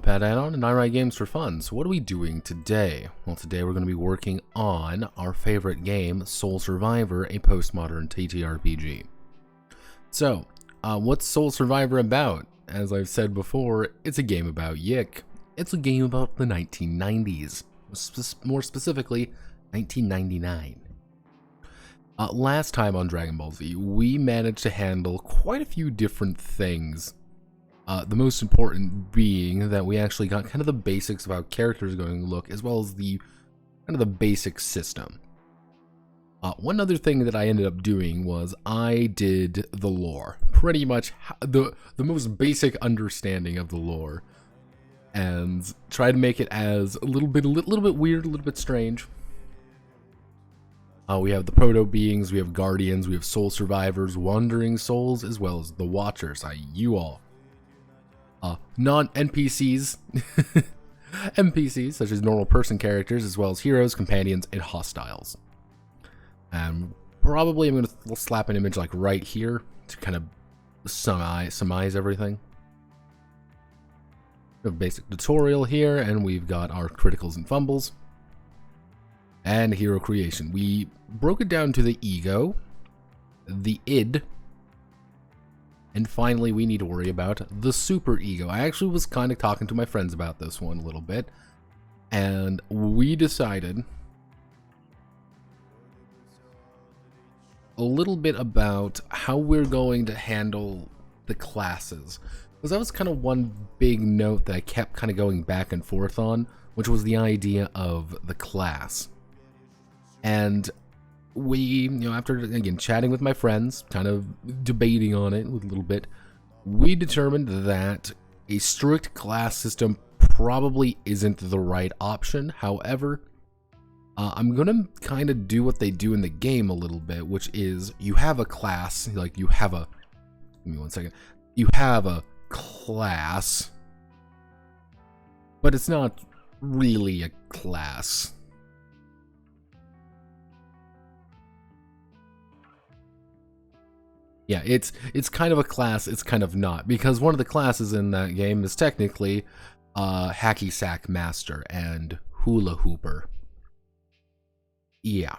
Notepad add-on, and I write games for fun. So what are we doing today? Well, today we're going to be working on our favorite game, Soul Survivor, a postmodern TTRPG. So, what's Soul Survivor about? As I've said before, it's a game about Yick. It's a game about the 1990s, more specifically, 1999. Last time on Dragon Ball Z, we managed to handle quite a few different things. The most important being that we actually got kind of the basics of how characters are going to look, as well as the kind of the basic system. One other thing that I ended up doing was I did the lore, pretty much the most basic understanding of the lore, and tried to make it as a little bit weird, a little bit strange. We have the proto beings, we have guardians, we have soul survivors, wandering souls, as well as the watchers, i.e. you all. Non-NPCs, NPCs such as normal person characters, as well as heroes, companions, and hostiles. And probably I'm going to slap an image like right here to kind of surmise everything. We have a basic tutorial here, and we've got our criticals and fumbles. And hero creation. We broke it down to the ego, the id, and finally we need to worry about the super ego. I actually was kind of talking to my friends about this one a little bit, and we decided a little bit about how we're going to handle the classes. Because that was kind of one big note that I kept kind of going back and forth on, which was the idea of the class. And we, after, again, chatting with my friends, kind of debating on it a little bit, we determined that a strict class system probably isn't the right option. However, I'm going to kind of do what they do in the game a little bit, which is you have a class, like you have a, give me one second, you have a class, but it's not really a class. Yeah, it's kind of a class, it's kind of not, because one of the classes in that game is technically Hacky Sack Master and Hula Hooper. Yeah.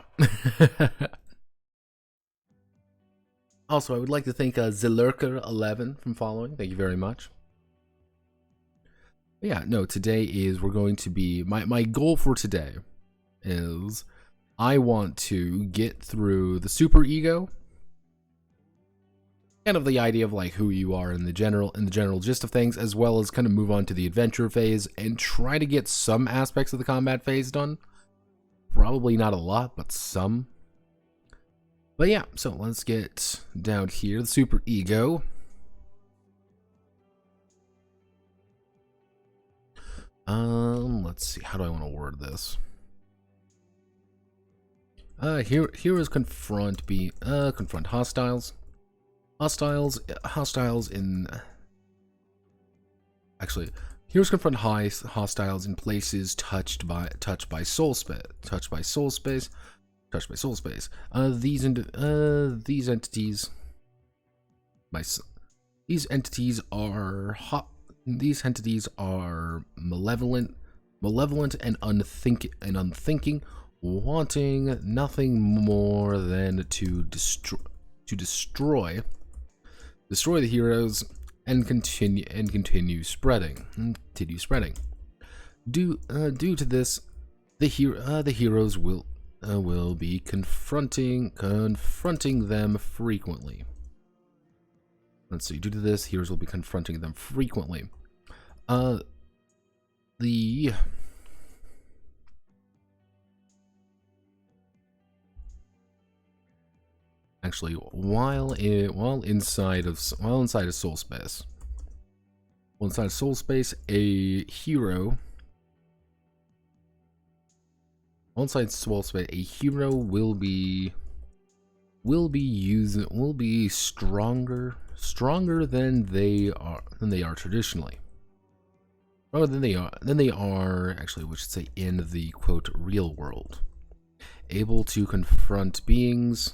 Also, I would like to thank Zilurker11 from following. Thank you very much. But yeah, no, today is we're going to be, my goal for today is I want to get through the super ego, kind of the idea of like who you are in the general gist of things, as well as kind of move on to the adventure phase and try to get some aspects of the combat phase done. Probably not a lot, but some. But yeah, so let's get down here, the super ego. Let's see, how do I want to word this? Heroes confront hostiles. Hostiles in... Actually, heroes confront hostiles in places touched by soul space. These entities are malevolent and unthinking, wanting nothing more than to destroy the heroes and continue spreading. Due to this, the heroes will be confronting them frequently. Let's see. Due to this, heroes will be confronting them frequently. Actually, while inside of soul space, a hero. Inside soul space, a hero will be stronger than they are traditionally. Or than they are actually, we should say, in the quote real world. Able to confront beings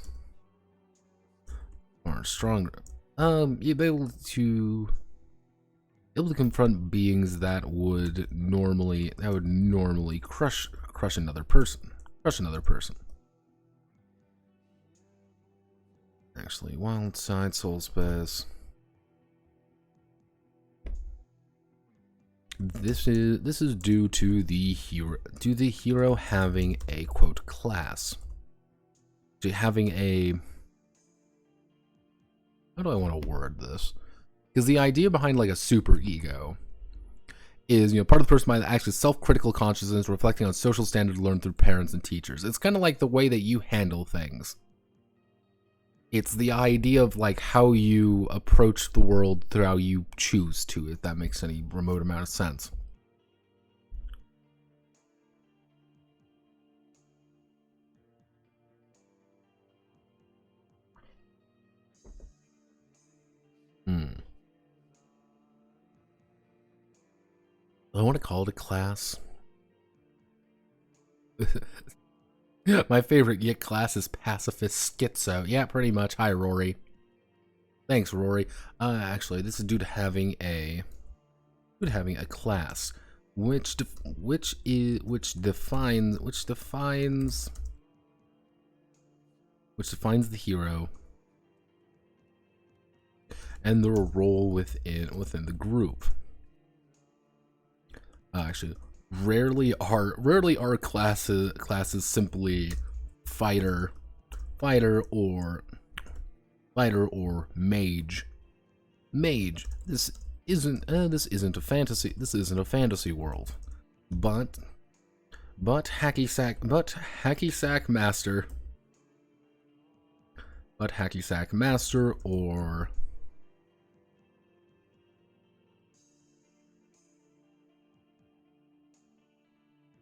or stronger. You'll be able to able to confront beings that would normally crush another person. Actually, wild side, soul space. This is due to the hero having a quote class. To having a, how do I want to word this? Because the idea behind like a super ego is, part of the person by actually self-critical consciousness reflecting on social standards learned through parents and teachers. It's kind of like the way that you handle things. It's the idea of like how you approach the world through how you choose to, if that makes any remote amount of sense. I want to call it a class. My favorite Yik class is Pacifist Schizo. Yeah, pretty much. Hi, Rory. Thanks, Rory. Actually, this is due to having a class, which defines the hero and their role within the group. Actually, rarely are classes simply fighter or mage. This isn't a fantasy. This isn't a fantasy world, but hacky sack master or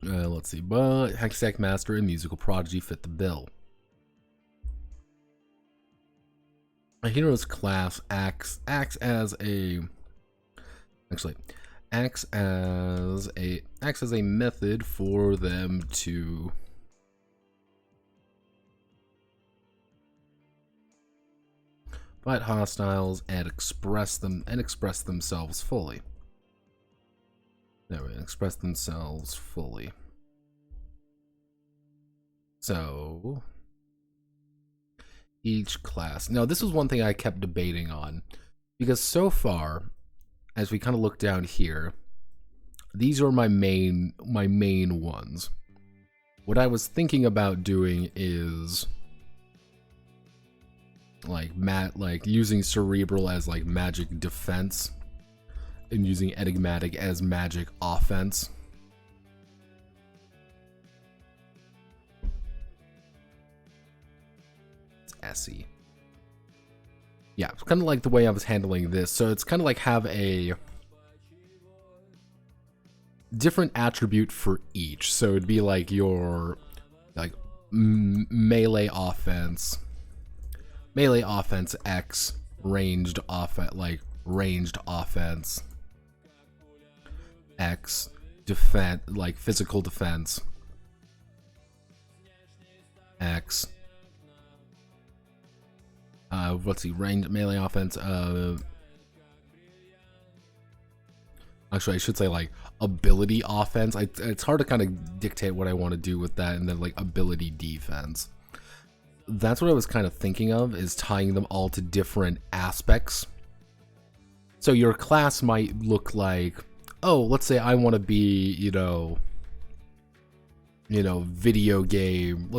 let's see, but hacky sack master and musical prodigy fit the bill. A hero's class acts as a method for them to fight hostiles and express themselves fully. Express themselves fully. So each class. Now, this was one thing I kept debating on, because so far, as we kind of look down here, these are my main ones. What I was thinking about doing is like using cerebral as like magic defense and using enigmatic as magic offense. Essie. Yeah, it's kind of like the way I was handling this. So it's kind of like have a different attribute for each. So it'd be like your melee offense X, ranged offense X, defense like physical defense X. Let's see, range melee offense. Actually, I should say like ability offense. It's hard to kind of dictate what I want to do with that, and then like ability defense. That's what I was kind of thinking of, is tying them all to different aspects. So your class might look like, oh, let's say I want to be, video game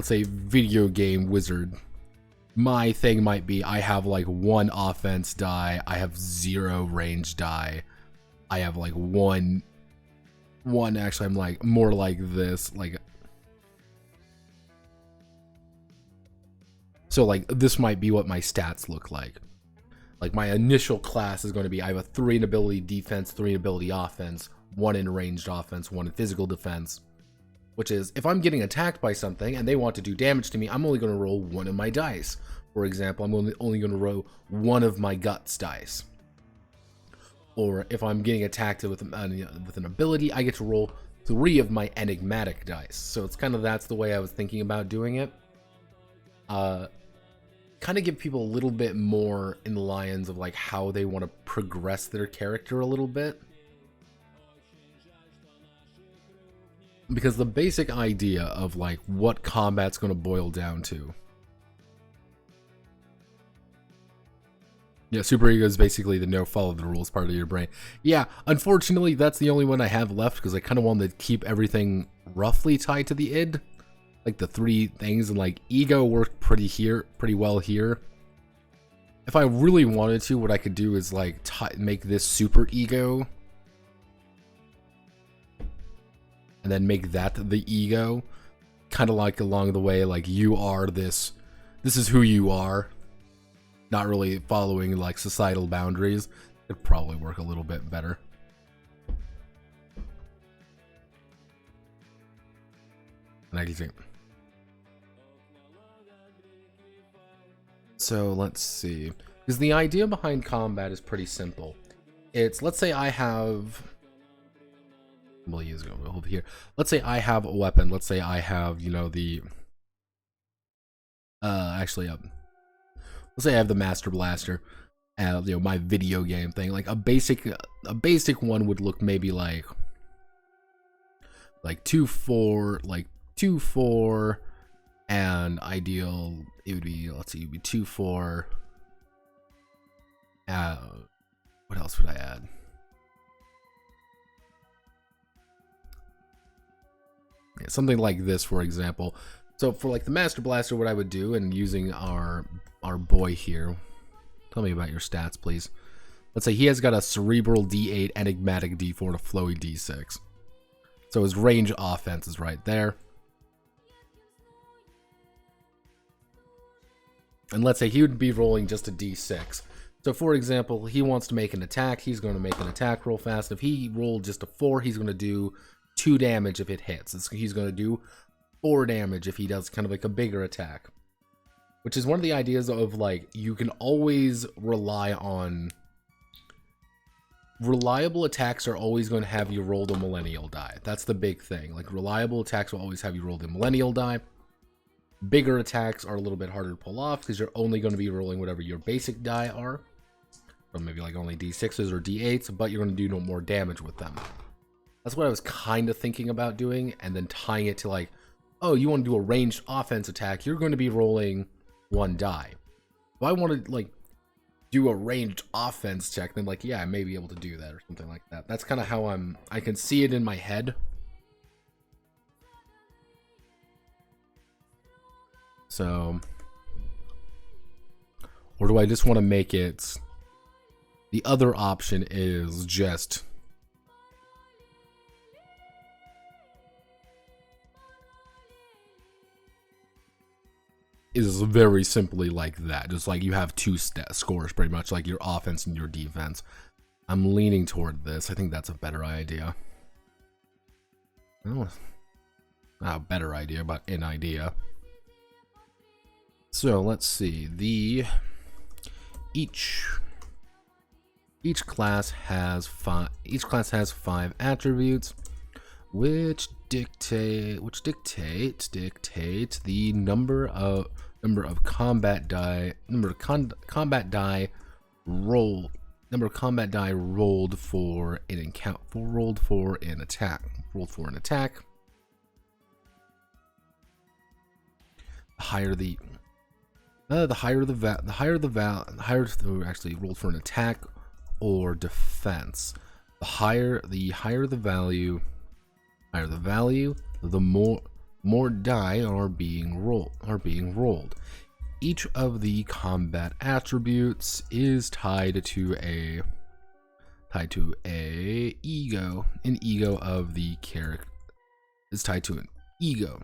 wizard. My thing might be I have like 1 offense die, I have 0 range die, I have like one actually I'm like more like this, like, so like this might be what my stats look like. Like my initial class is going to be, I have a 3 in ability defense, 3 in ability offense, 1 in ranged offense, 1 in physical defense. Which is, if I'm getting attacked by something and they want to do damage to me, I'm only going to roll 1 of my dice. For example, I'm only going to roll 1 of my guts dice. Or if I'm getting attacked with an ability, I get to roll 3 of my enigmatic dice. So it's kind of, that's the way I was thinking about doing it. kind of give people a little bit more in the lines of like how they want to progress their character a little bit. Because the basic idea of like what combat's going to boil down to. Yeah, superego is basically the no follow the rules part of your brain. Yeah, unfortunately, that's the only one I have left because I kind of wanted to keep everything roughly tied to the id. Like the three things, and like ego worked pretty well here. If I really wanted to, what I could do is like make this super ego. And then make that the ego. Kind of like along the way, like you are this is who you are. Not really following like societal boundaries. It'd probably work a little bit better. And I think. So let's see. Because the idea behind combat is pretty simple. It's, let's say I have. We'll use it over here. Let's say I have a weapon. Let's say I have, you know, the. Let's say I have the Master Blaster, you know, my video game thing. Like a basic one would look maybe like 2-4, and ideal it would be, let's see, it would be 2-4. What else would I add? Yeah, something like this, for example. So for like the Master Blaster, what I would do, and using our boy here, tell me about your stats, please. Let's say he has got a cerebral D8, enigmatic D4, and a flowy D6. So his range offense is right there. And let's say he would be rolling just a D6. So for example, he wants to make an attack. He's going to make an attack roll fast. If he rolled just a 4, he's going to do 2 damage if it hits. He's going to do 4 damage if he does kind of like a bigger attack. Which is one of the ideas of like, you can always rely on... Reliable attacks are always going to have you roll the millennial die. That's the big thing. Like, reliable attacks will always have you roll the millennial die. Bigger attacks are a little bit harder to pull off because you're only going to be rolling whatever your basic die are. Or maybe like only D6s or D8s, but you're going to do no more damage with them. That's what I was kind of thinking about doing, and then tying it to like, oh, you want to do a ranged offense attack, you're going to be rolling 1 die. If I want to like do a ranged offense check, then like, yeah, I may be able to do that or something like that. That's kind of how I can see it in my head. So, or do I just want to make it, the other option is just is very simply like that. Just like you have 2 scores pretty much, like your offense and your defense. I'm leaning toward this. I think that's a better idea. Oh, not a better idea, but an idea. So let's see. Each class has 5 attributes, which dictate the number of combat die rolled for an attack. The higher actually rolled for an attack or defense. The higher the value, the more die are being rolled. Each of the combat attributes is tied to an ego. An ego of the character is tied to an ego.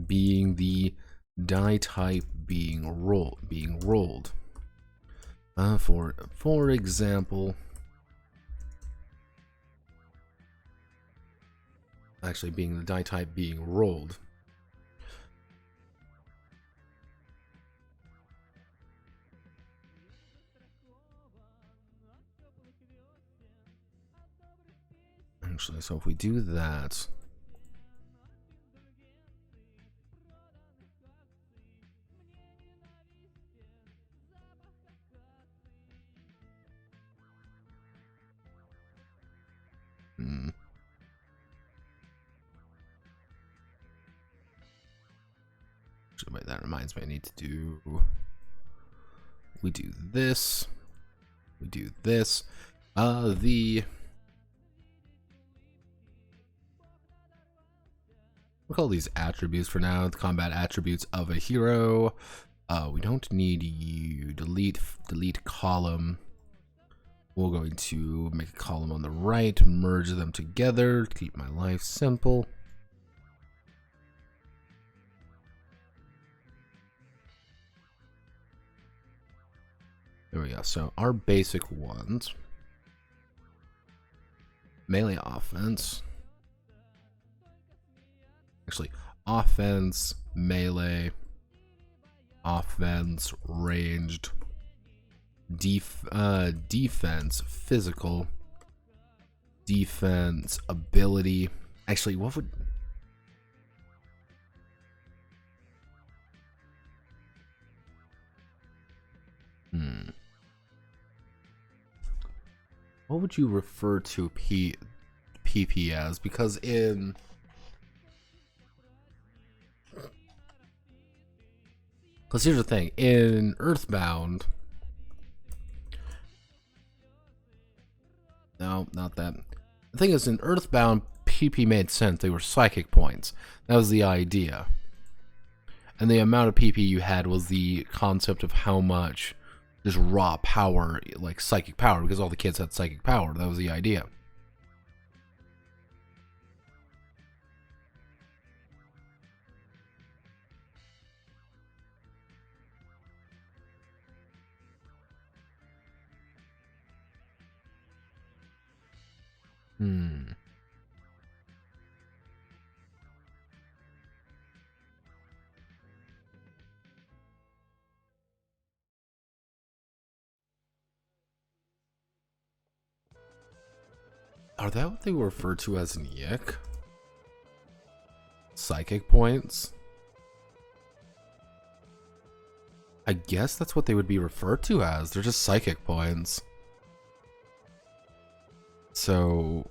Being the die type being rolled. For example, actually being the die type being rolled. Actually, so if we do that, that reminds me, I need to do... We do this. We do this. We'll call these attributes for now. The combat attributes of a hero. We don't need you. Delete column. We're going to make a column on the right, merge them together, keep my life simple. There we go. So our basic ones. Melee offense. Actually, offense, melee, offense, ranged, defense, physical, defense, ability. Actually, what would... What would you refer to PP as? Because in... Because here's the thing. In Earthbound... No, not that. The thing is, in Earthbound, PP made sense. They were psychic points. That was the idea. And the amount of PP you had was the concept of how much just raw power, like psychic power, because all the kids had psychic power. That was the idea. Are that what they were referred to as in Yick? Psychic points? I guess that's what they would be referred to as. They're just psychic points. So,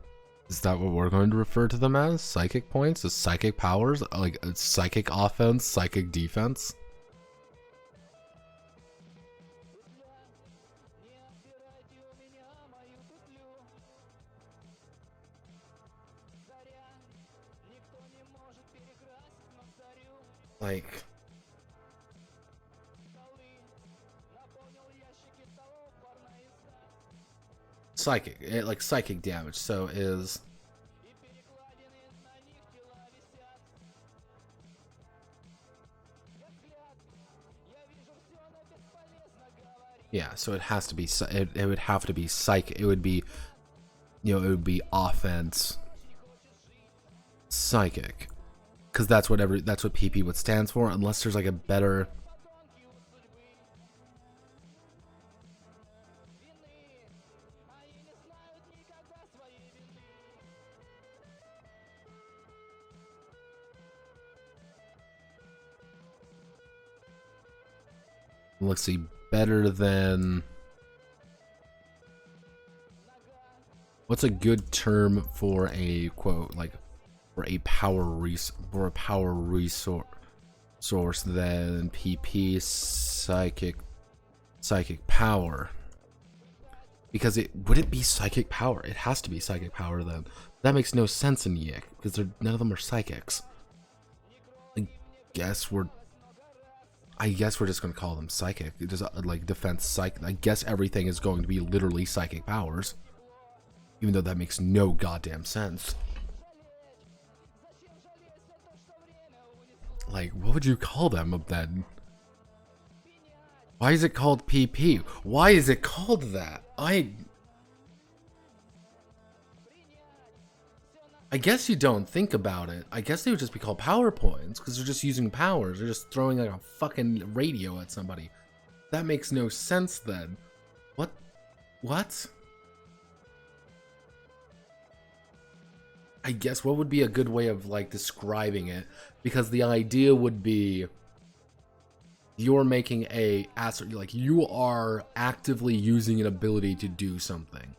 is that what we're going to refer to them as? Psychic points? As psychic powers? Like psychic offense, psychic defense? Like... Psychic, like psychic damage, so is... Yeah, so it has to be, it would have to be psychic, it would be, you know, it would be offense, psychic. Because that's what PP would stand for, unless there's like a better... Let's see, better than... What's a good term for a quote, like, for a power resource than PP psychic power? Because would it be psychic power? It has to be psychic power then. That makes no sense in Yick, because none of them are psychics. I guess we're just going to call them psychic. It just like defense psychic. I guess everything is going to be literally psychic powers. Even though that makes no goddamn sense. Like, what would you call them then? Why is it called PP? Why is it called that? I guess you don't think about it. I guess they would just be called power points because they're just using powers. They're just throwing like a fucking radio at somebody. That makes no sense then. What? I guess what would be a good way of like describing it? Because the idea would be you're making a asset, like you are actively using an ability to do something.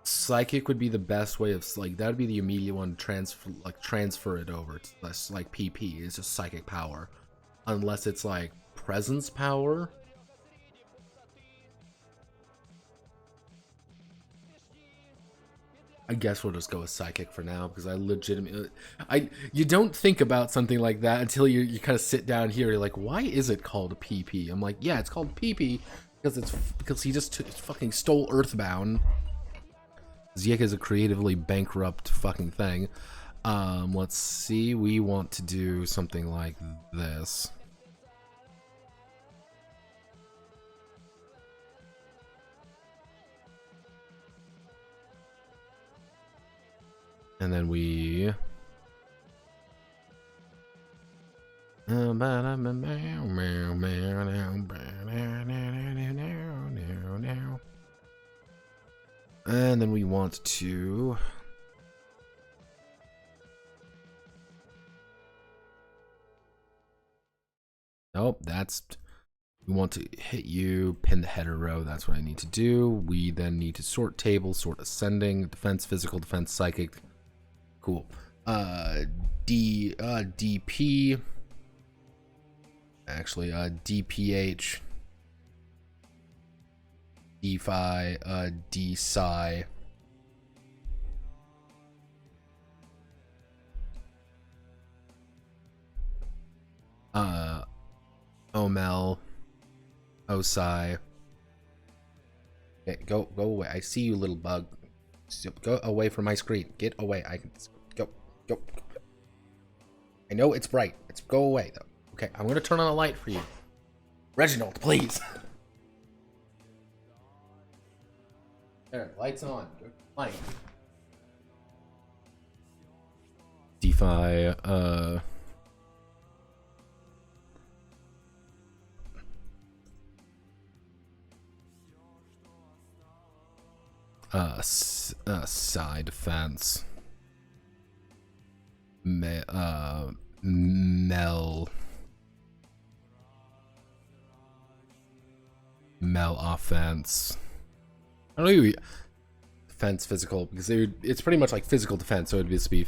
Psychic would be the best way of like that would be the immediate one to transfer it over to less like PP is just psychic power. unless it's like presence power. I guess we'll just go with psychic for now, because I legitimately, you don't think about something like that until you kind of sit down here. You're like, why is it called PP? I'm like, yeah, it's called PP because he just fucking stole Earthbound. Zyek is a creatively bankrupt fucking thing. Let's see. We want to do something like this. And then we... And then we want to... Nope, that's... We want to hit you, pin the header row. That's what I need to do. We then need to sort table, sort ascending, defense, physical, defense, psychic. Cool. DP. Actually, DPH. DPhi, DPsi. OML. OSI. Okay, go away. I see you, little bug. Go away from my screen. Get away. I can go. I know it's bright. Let's go away though. Okay, I'm gonna turn on a light for you. Reginald, please. There, lights on. Light. DeFi, side defense. Mel offense. I don't know. Defense, physical, because it's pretty much like physical defense, so it'd just be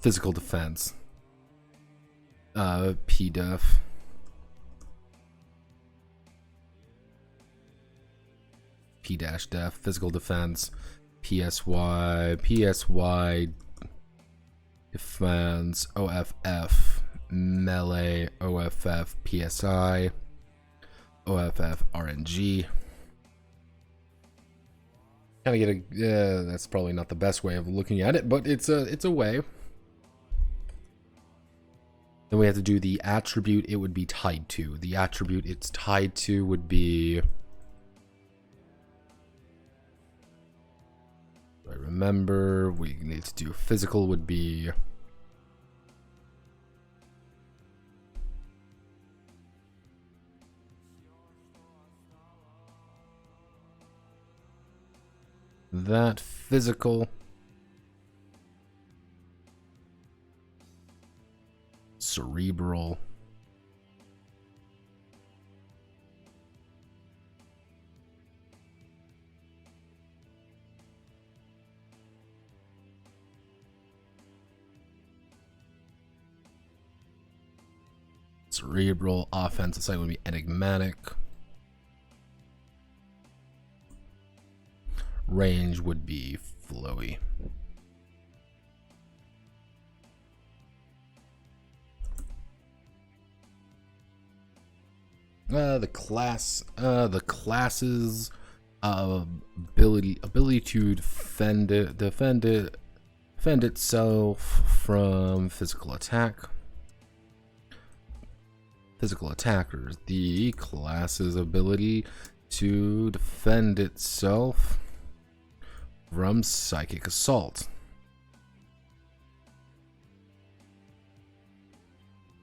physical defense. PDEF. P-def, physical defense. PSY defense, OFF, melee, OFF, PSI, OFF, RNG. Kind of get a, that's probably not the best way of looking at it, but it's a way. Then we have to do the attribute it would be tied to. The attribute it's tied to would be... I remember we need to do physical would be... that physical... cerebral... cerebral. Offensive side would be enigmatic. Range would be flowy. The classes ability to defend itself from physical attack. Physical attackers. The class's ability to defend itself from psychic assault.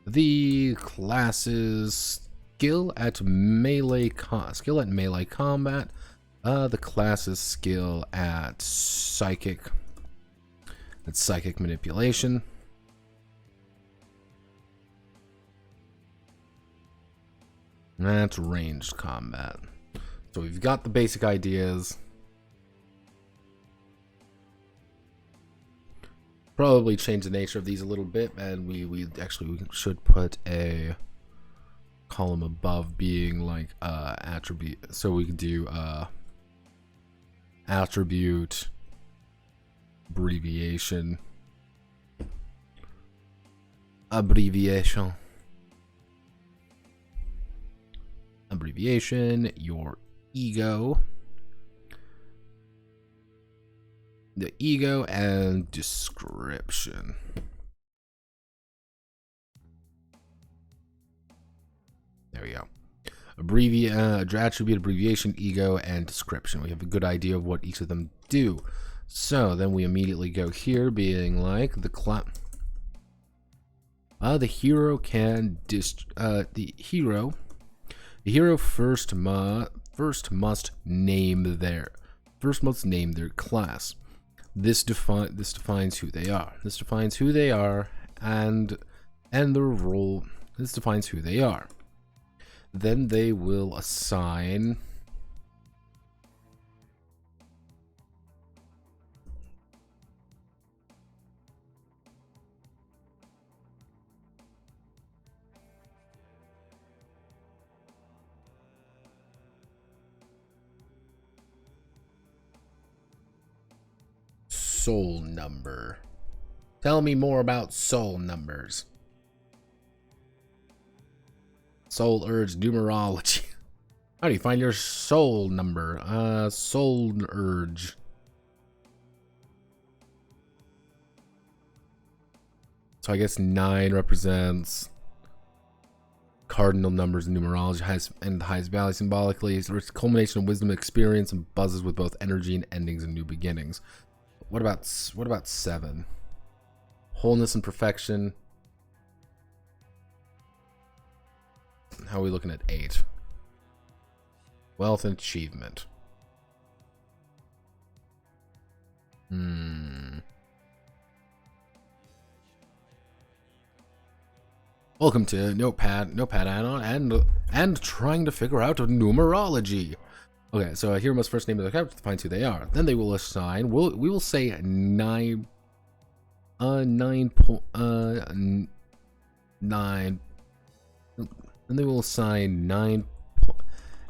The class's skill at melee combat. The class's skill at psychic. That's psychic manipulation. That's ranged combat. So we've got the basic ideas. Probably change the nature of these a little bit, and we should put a column above being like attribute. So we could do attribute abbreviation your ego, the ego, and description. There we go. Attribute, abbreviation, ego, and description. We have a good idea of what each of them do. So then we immediately go here, being like the hero can the hero first must name their class. This defines who they are. This defines who they are and their role. This defines who they are. Then they will assign soul number. Tell me more about soul numbers. Soul urge numerology. How do you find your soul number? Soul urge. So I guess 9 represents cardinal numbers in numerology, and the highest value symbolically. It's a culmination of wisdom and experience, and buzzes with both energy and endings and new beginnings. What about 7? Wholeness and perfection. How are we looking at 8? Wealth and achievement. Welcome to Notepad add-on and trying to figure out numerology. Okay, so hero must first name their character to find who they are. Then they will assign. We will say 9. 9. Then they will assign 9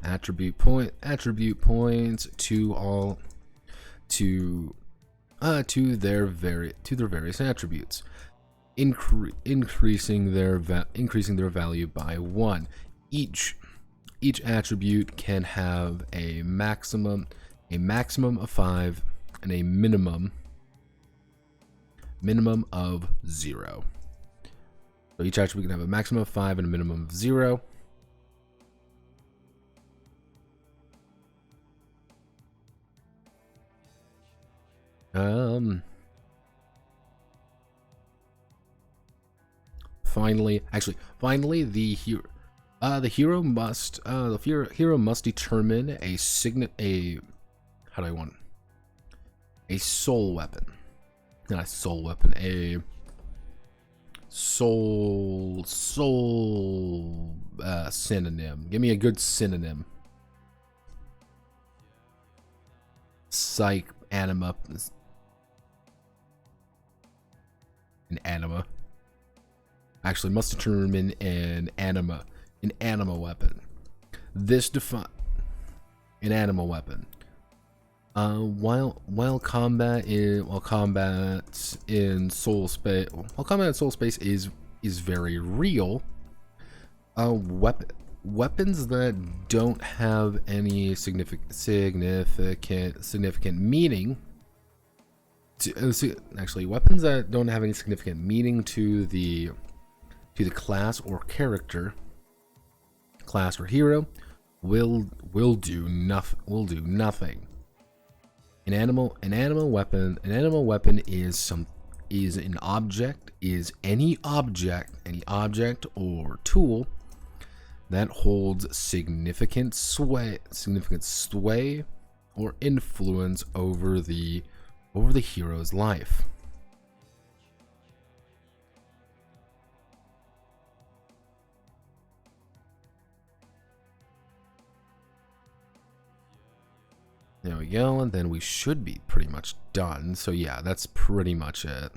attribute points to their various attributes, increasing their value by 1. Each attribute can have a maximum of 5 and a minimum of 0. So each attribute can have a maximum of 5 and a minimum of 0. Finally, the hero must determine a soul weapon. Not a soul weapon, a soul synonym. Give me a good synonym. Psych, anima. An anima. Actually, must determine an anima weapon. This define an anima weapon. While combat in soul space is very real. Weapons that don't have any significant meaning. Weapons that don't have any significant meaning to the class or character, class or hero, will do nothing. An animal weapon is any object or tool that holds significant sway or influence over the hero's life. There we go, and then we should be pretty much done. So yeah, that's pretty much it.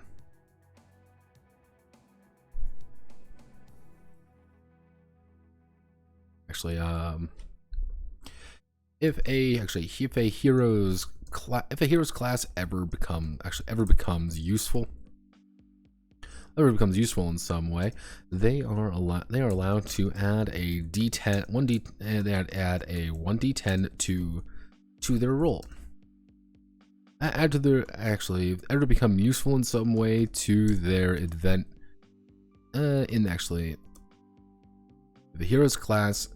actually. If a hero's class ever becomes useful in some way, they are allowed to add a D10 add a 1d10 to their roll. Add to their ever become useful in some way to their event. If the hero's class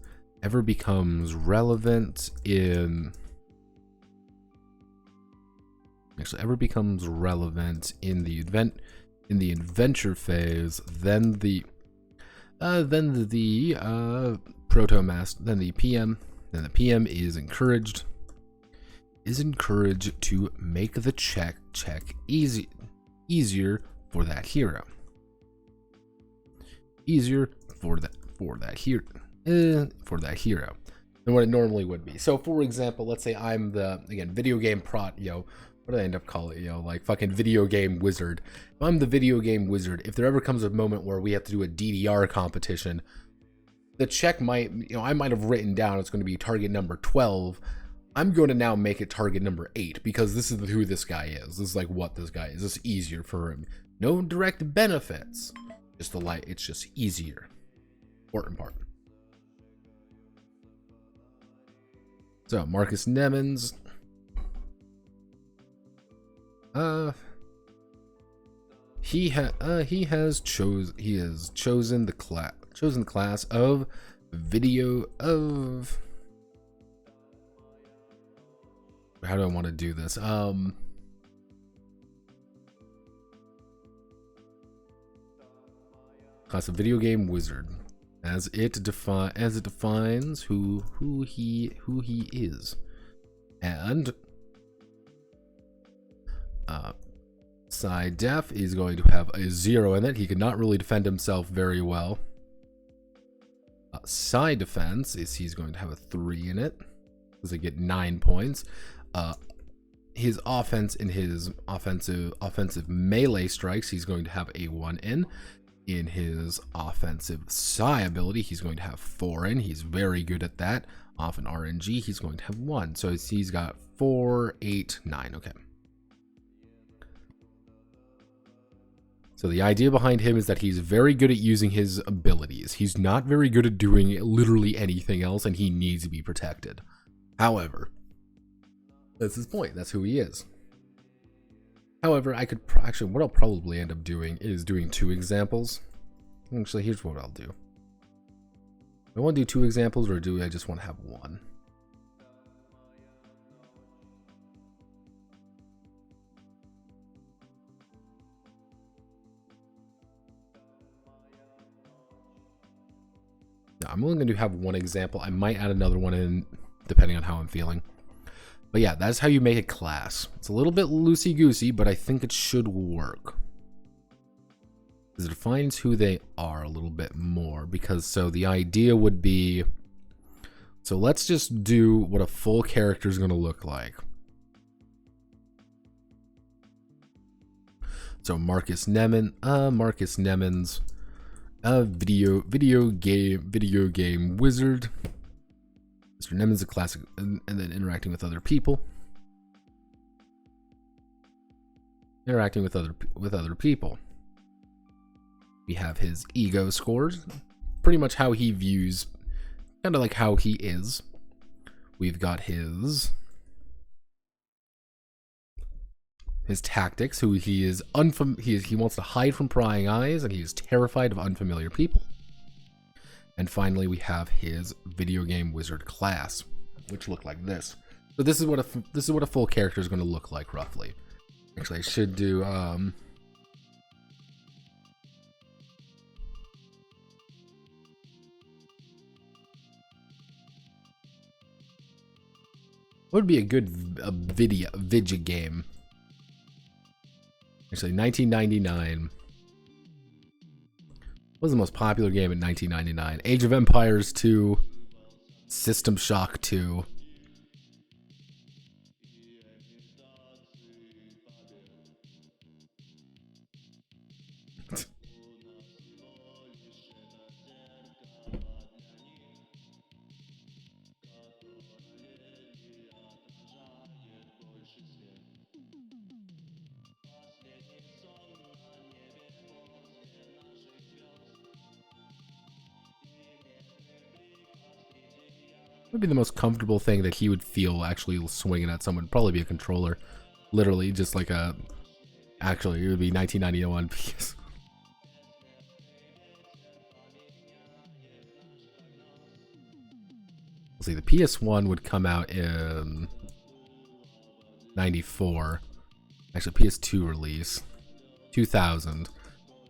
ever becomes relevant in the adventure phase, then the PM is encouraged to make the check easier for that hero. Than what it normally would be. So for example, let's say I'm the video game what do I end up calling it? Like fucking video game wizard. If I'm the video game wizard, if there ever comes a moment where we have to do a DDR competition, the check might, I might have written down it's going to be target number 12. I'm going to now make it target number 8 because this is who this guy is. This is like what this guy is. It's easier for him. No direct benefits. It's just easier. Important part. So Marcus Nemens, he has chosen the class of video of. How do I want to do this? Class of video game wizard, as it defines who he is, and Side Def is going to have a 0 in it. He cannot really defend himself very well. Side Defense he's going to have a 3 in it, because they get 9 points. His offense in his offensive melee strikes, he's going to have a 1 in. In his offensive psi ability, he's going to have 4 in. He's very good at that. Off an RNG, he's going to have 1. So he's got 4, 8, 9. Okay. So the idea behind him is that he's very good at using his abilities. He's not very good at doing literally anything else, and he needs to be protected. However, that's his point. That's who he is. However, I could what I'll probably end up doing is doing 2 examples. Actually, here's what I'll do. Do I want to do 2 examples, or do I just want to have 1? No, I'm only going to have 1 example. I might add another one in, depending on how I'm feeling. But yeah, that's how you make a class. It's a little bit loosey-goosey, but I think it should work. Because it defines who they are a little bit more. Because so the idea would be, so let's just do what a full character is going to look like. So Marcus Nemens, video game wizard. Mr. Nemens is a classic, and then interacting with other people. We have his ego scores, pretty much how he views, kind of like how he is. We've got his tactics, who he is he wants to hide from prying eyes, and he is terrified of unfamiliar people. And finally, we have his video game wizard class, which look like this. So this is what a full character is going to look like roughly. Actually, I should do what would be a good video game? Actually, 1999. What was the most popular game in 1999? Age of Empires 2, System Shock 2. Would be the most comfortable thing that he would feel actually swinging at someone. Probably be a controller. Literally, just like a... Actually, it would be 1991 because... Let's see, the PS1 would come out in 94. Actually, PS2 release. 2000.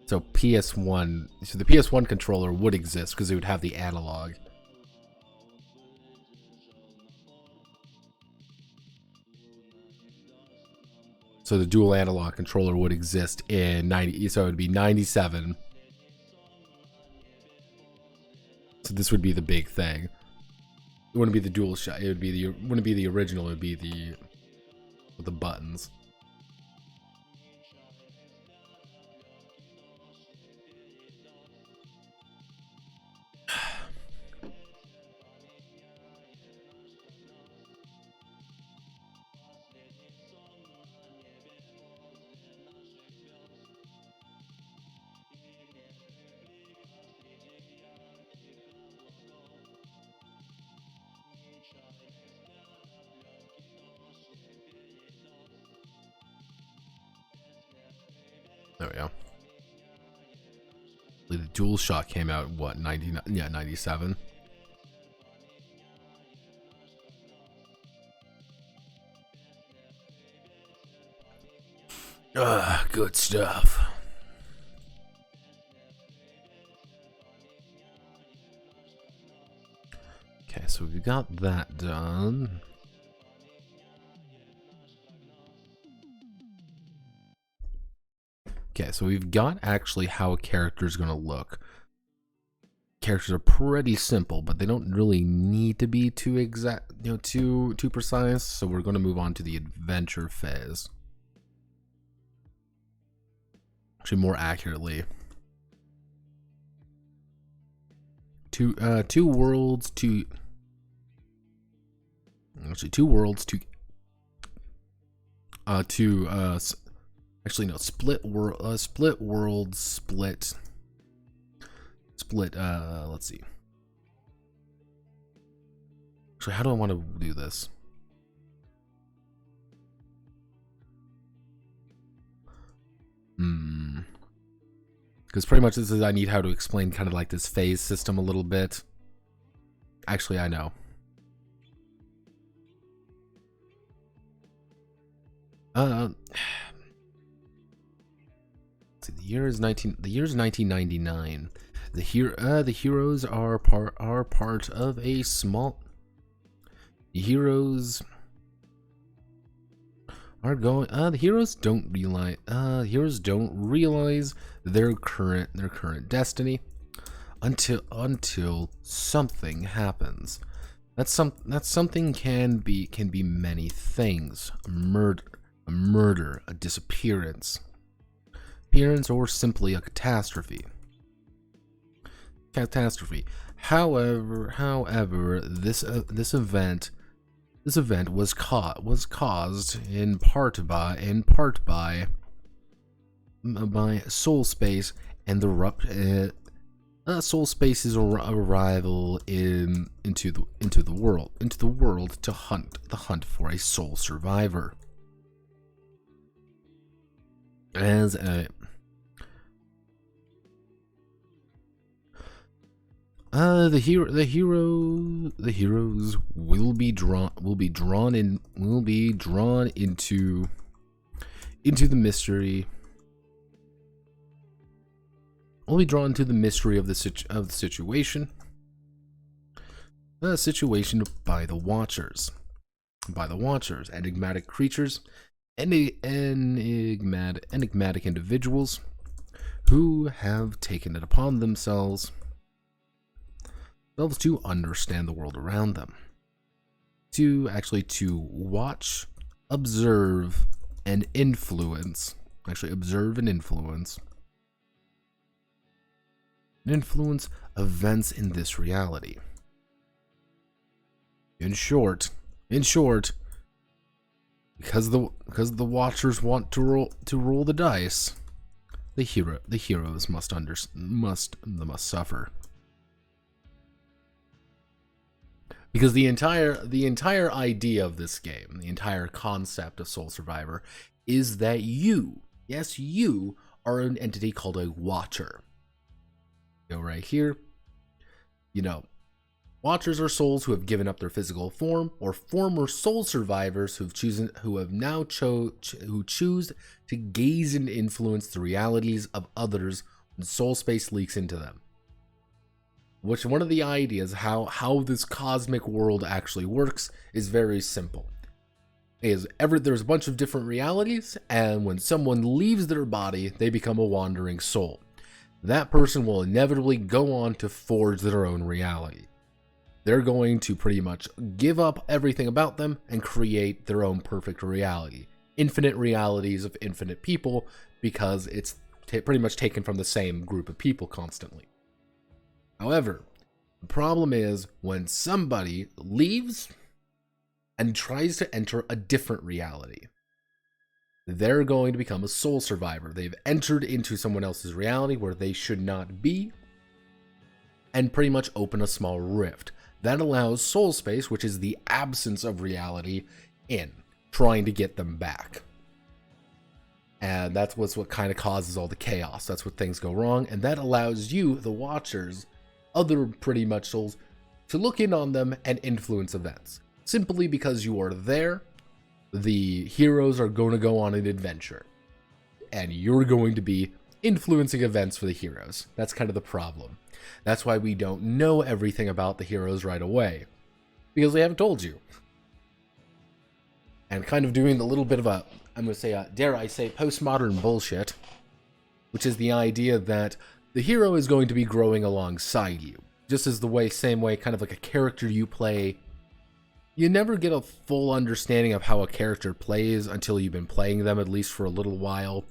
So PS1... So the PS1 controller would exist because it would have the analog. So the dual analog controller would exist in 90, so it would be 97. So this would be the big thing. It wouldn't be the dual shot. It would be the wouldn't be the original. It would be the with the buttons. There we go. The DualShock came out, what, 99? Yeah, 97. Good stuff. Okay, so we've got that done. Okay, so we've got actually how a character is going to look. Characters are pretty simple, but they don't really need to be too exact, too precise. So we're going to move on to the adventure phase. Actually, more accurately, two worlds, actually no, split worlds, split, let's see. Actually, how do I want to do this? Because pretty much this is, I need how to explain kind of like this phase system a little bit. Actually, I know. See, the year is 1999. The heroes are part of a small. The heroes are going. The heroes don't realize. Their current destiny until something happens. That something can be many things. A murder, a disappearance, or simply a catastrophe. However, this event was caused in part by soul space and the soul space's arrival into the world to hunt for a soul survivor. As a the heroes will be drawn into the mystery. Will be drawn to the mystery of the situation. The situation by the Watchers, enigmatic creatures, enigmatic individuals who have taken it upon themselves to understand the world around them, to watch, observe, and influence. Influence events in this reality. In short, because the Watchers want to roll the dice, the heroes must suffer. Because the entire idea of this game, the entire concept of Soul Survivor, is that you, yes, you are an entity called a Watcher. Go right here. You know, Watchers are souls who have given up their physical form, or former soul survivors who choose to gaze and influence the realities of others when soul space leaks into them. Which one of the ideas how this cosmic world actually works is very simple. There's a bunch of different realities, and when someone leaves their body, they become a wandering soul. That person will inevitably go on to forge their own reality. They're going to pretty much give up everything about them and create their own perfect reality. Infinite realities of infinite people, because it's pretty much taken from the same group of people constantly. However, the problem is when somebody leaves and tries to enter a different reality, they're going to become a soul survivor. They've entered into someone else's reality where they should not be, and pretty much open a small rift. That allows soul space, which is the absence of reality, in, trying to get them back. And that's what kind of causes all the chaos. That's what things go wrong, and that allows you, the Watchers, other pretty much souls, to look in on them and influence events. Simply because you are there, the heroes are going to go on an adventure, and you're going to be influencing events for the heroes. That's kind of the problem. That's why we don't know everything about the heroes right away, because they haven't told you. And kind of doing a little bit of a, I'm going to say, dare I say, postmodern bullshit, which is the idea that the hero is going to be growing alongside you, just as same way, kind of like a character you play. You never get a full understanding of how a character plays until you've been playing them at least for a little while.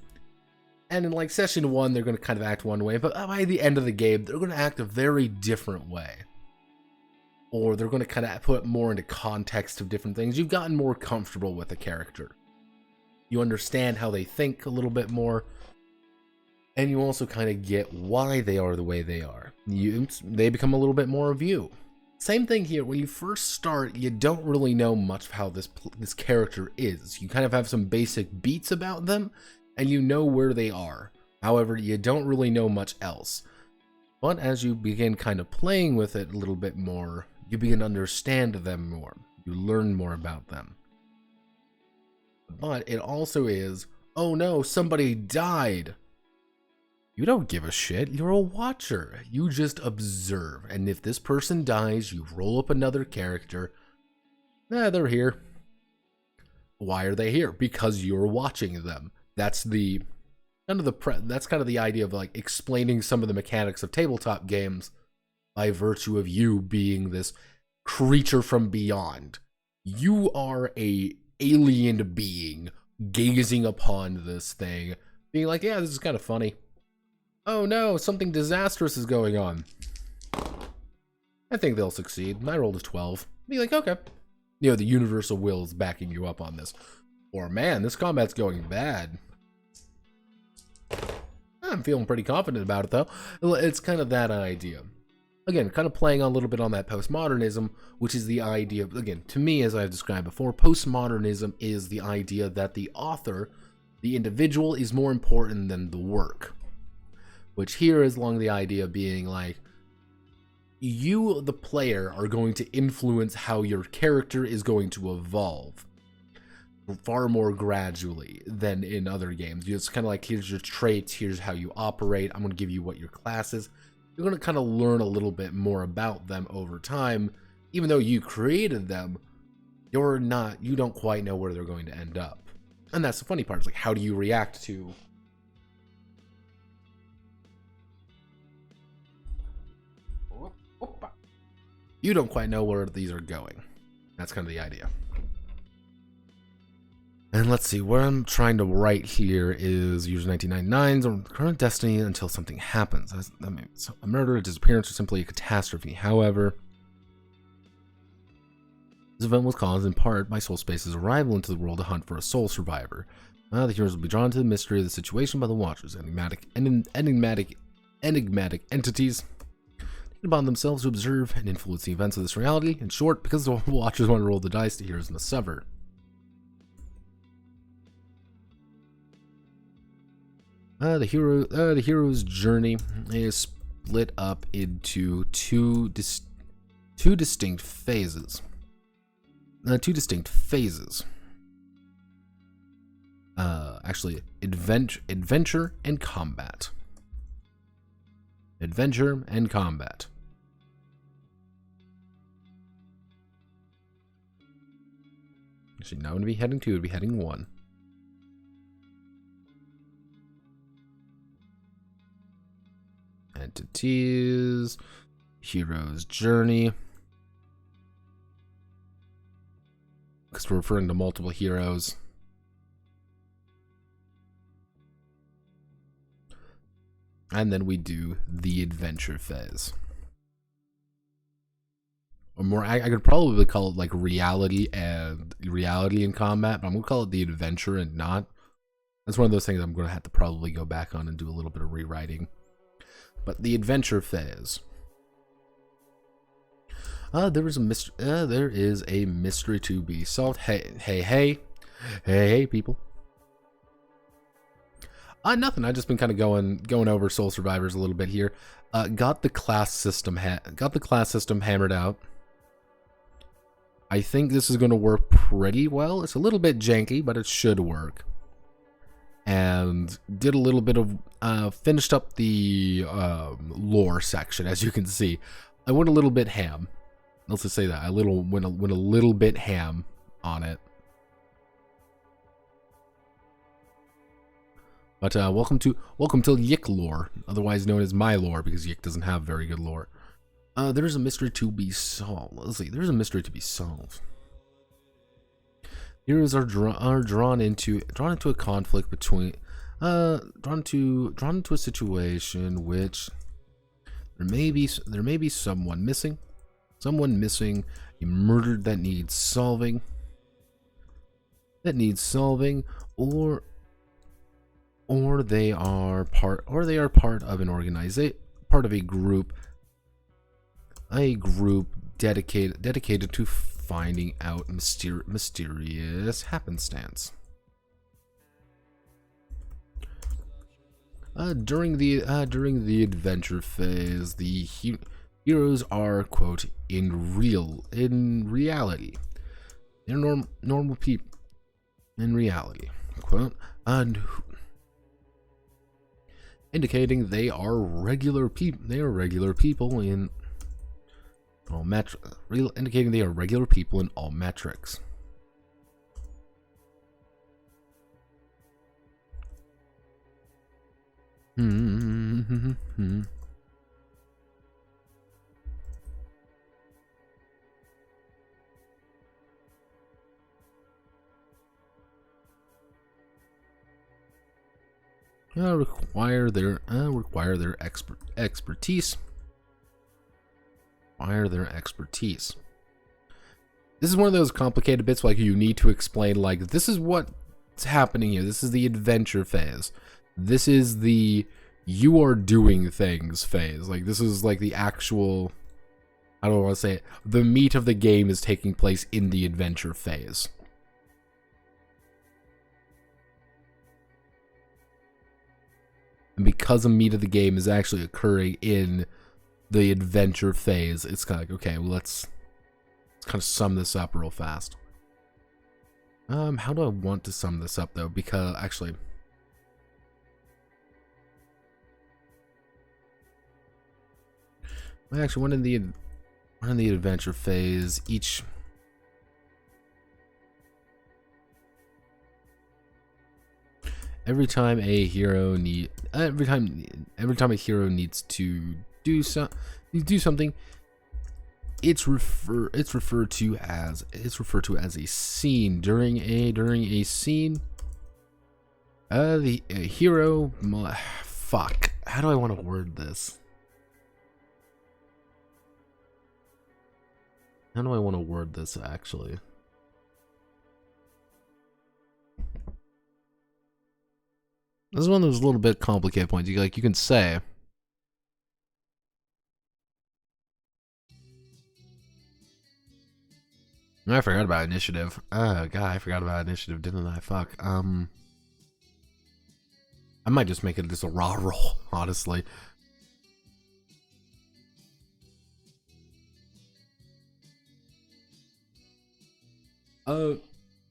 And in like session 1, they're going to kind of act one way, but by the end of the game, they're going to act a very different way. Or they're going to kind of put more into context of different things. You've gotten more comfortable with a character. You understand how they think a little bit more. And you also kind of get why they are the way they are. They become a little bit more of you. Same thing here. When you first start, you don't really know much of how this character is. You kind of have some basic beats about them, and you know where they are. However, you don't really know much else. But as you begin kind of playing with it a little bit more, you begin to understand them more. You learn more about them. But it also is, oh no, somebody died. You don't give a shit. You're a Watcher. You just observe. And if this person dies, you roll up another character. They're here. Why are they here? Because you're watching them. That's that's kind of the idea of like explaining some of the mechanics of tabletop games by virtue of you being this creature from beyond. You are a alien being gazing upon this thing, being like, yeah, this is kind of funny. Oh no, something disastrous is going on. I think they'll succeed. I rolled a 12. Be like, okay. You know, the universal will is backing you up on this. Or man, this combat's going bad. I'm feeling pretty confident about it though. It's kind of that idea. Again, kind of playing a little bit on that postmodernism, which is the idea of, again, to me, as I've described before, postmodernism is the idea that the author, the individual, is more important than the work. Which here is along the idea of being like, you, the player, are going to influence how your character is going to evolve far more gradually than in other games. It's kind of like, here's your traits, here's how you operate, I'm going to give you what your class is. You're going to kind of learn a little bit more about them over time. Even though you created them, you don't quite know where they're going to end up. And that's the funny part, is like, how do you react to you don't quite know where these are going. That's kind of the idea. And let's see, what I'm trying to write here is use 1999's or current destiny until something happens. So a murder, a disappearance, or simply a catastrophe. However, this event was caused in part by Soul Space's arrival into the world to hunt for a soul survivor. The heroes will be drawn to the mystery of the situation by the Watchers, enigmatic entities. upon themselves to observe and influence the events of this reality. In short, because the watchers want to roll the dice, the heroes must suffer. The hero's journey is split up into two distinct phases. Actually, adventure and combat. Adventure and combat. Actually, now would be heading 2, would be heading 1. Entities, hero's journey. Because we're referring to multiple heroes. And then we do the adventure phase. Or more, I could probably call it like reality in combat, but I'm gonna call it the adventure and not. That's one of those things I'm gonna have to probably go back on and do a little bit of rewriting. But the adventure phase. There is a mystery to be solved. Hey, people. Nothing. I just been kind of going over Soul Survivors a little bit here. Got the class system hammered out. I think this is going to work pretty well. It's a little bit janky, but it should work. And did a little bit of finished up the lore section, as you can see. I went a little bit ham. Let's just say that I went a little bit ham on it. But welcome to Yik lore, otherwise known as my lore, because Yik doesn't have very good lore. There's a mystery to be solved. Let's see. There's a mystery to be solved. Heroes are drawn into a conflict between drawn into a situation which there may be someone missing, a murder that needs solving, or they are part of an organization, part of a group dedicated to finding out mysterious happenstance. During the adventure phase, the heroes are, quote, in reality. They're normal people in reality, quote, and indicating they are regular people. They are regular people in all indicating they are regular people in all metrics. Require their expertise. This is one of those complicated bits, like you need to explain, like, this is what's happening here. This is the adventure phase. This is the you are doing things phase. Like, this is like the actual, I don't want to say it, the meat of the game is taking place in the adventure phase. And because the meat of the game is actually occurring in the adventure phase, it's kind of like, okay, well, let's kind of sum this up real fast. How do I want to sum this up, though? Because actually, when in the adventure phase, every time a hero needs to do something, it's referred to as a scene. During a scene, the hero, fuck, how do I want to word this? How do I want to word this, actually? This is one of those little bit complicated points. You can say, I forgot about initiative. Oh god, I forgot about initiative, didn't I? Fuck. I might just make it just a raw roll, honestly.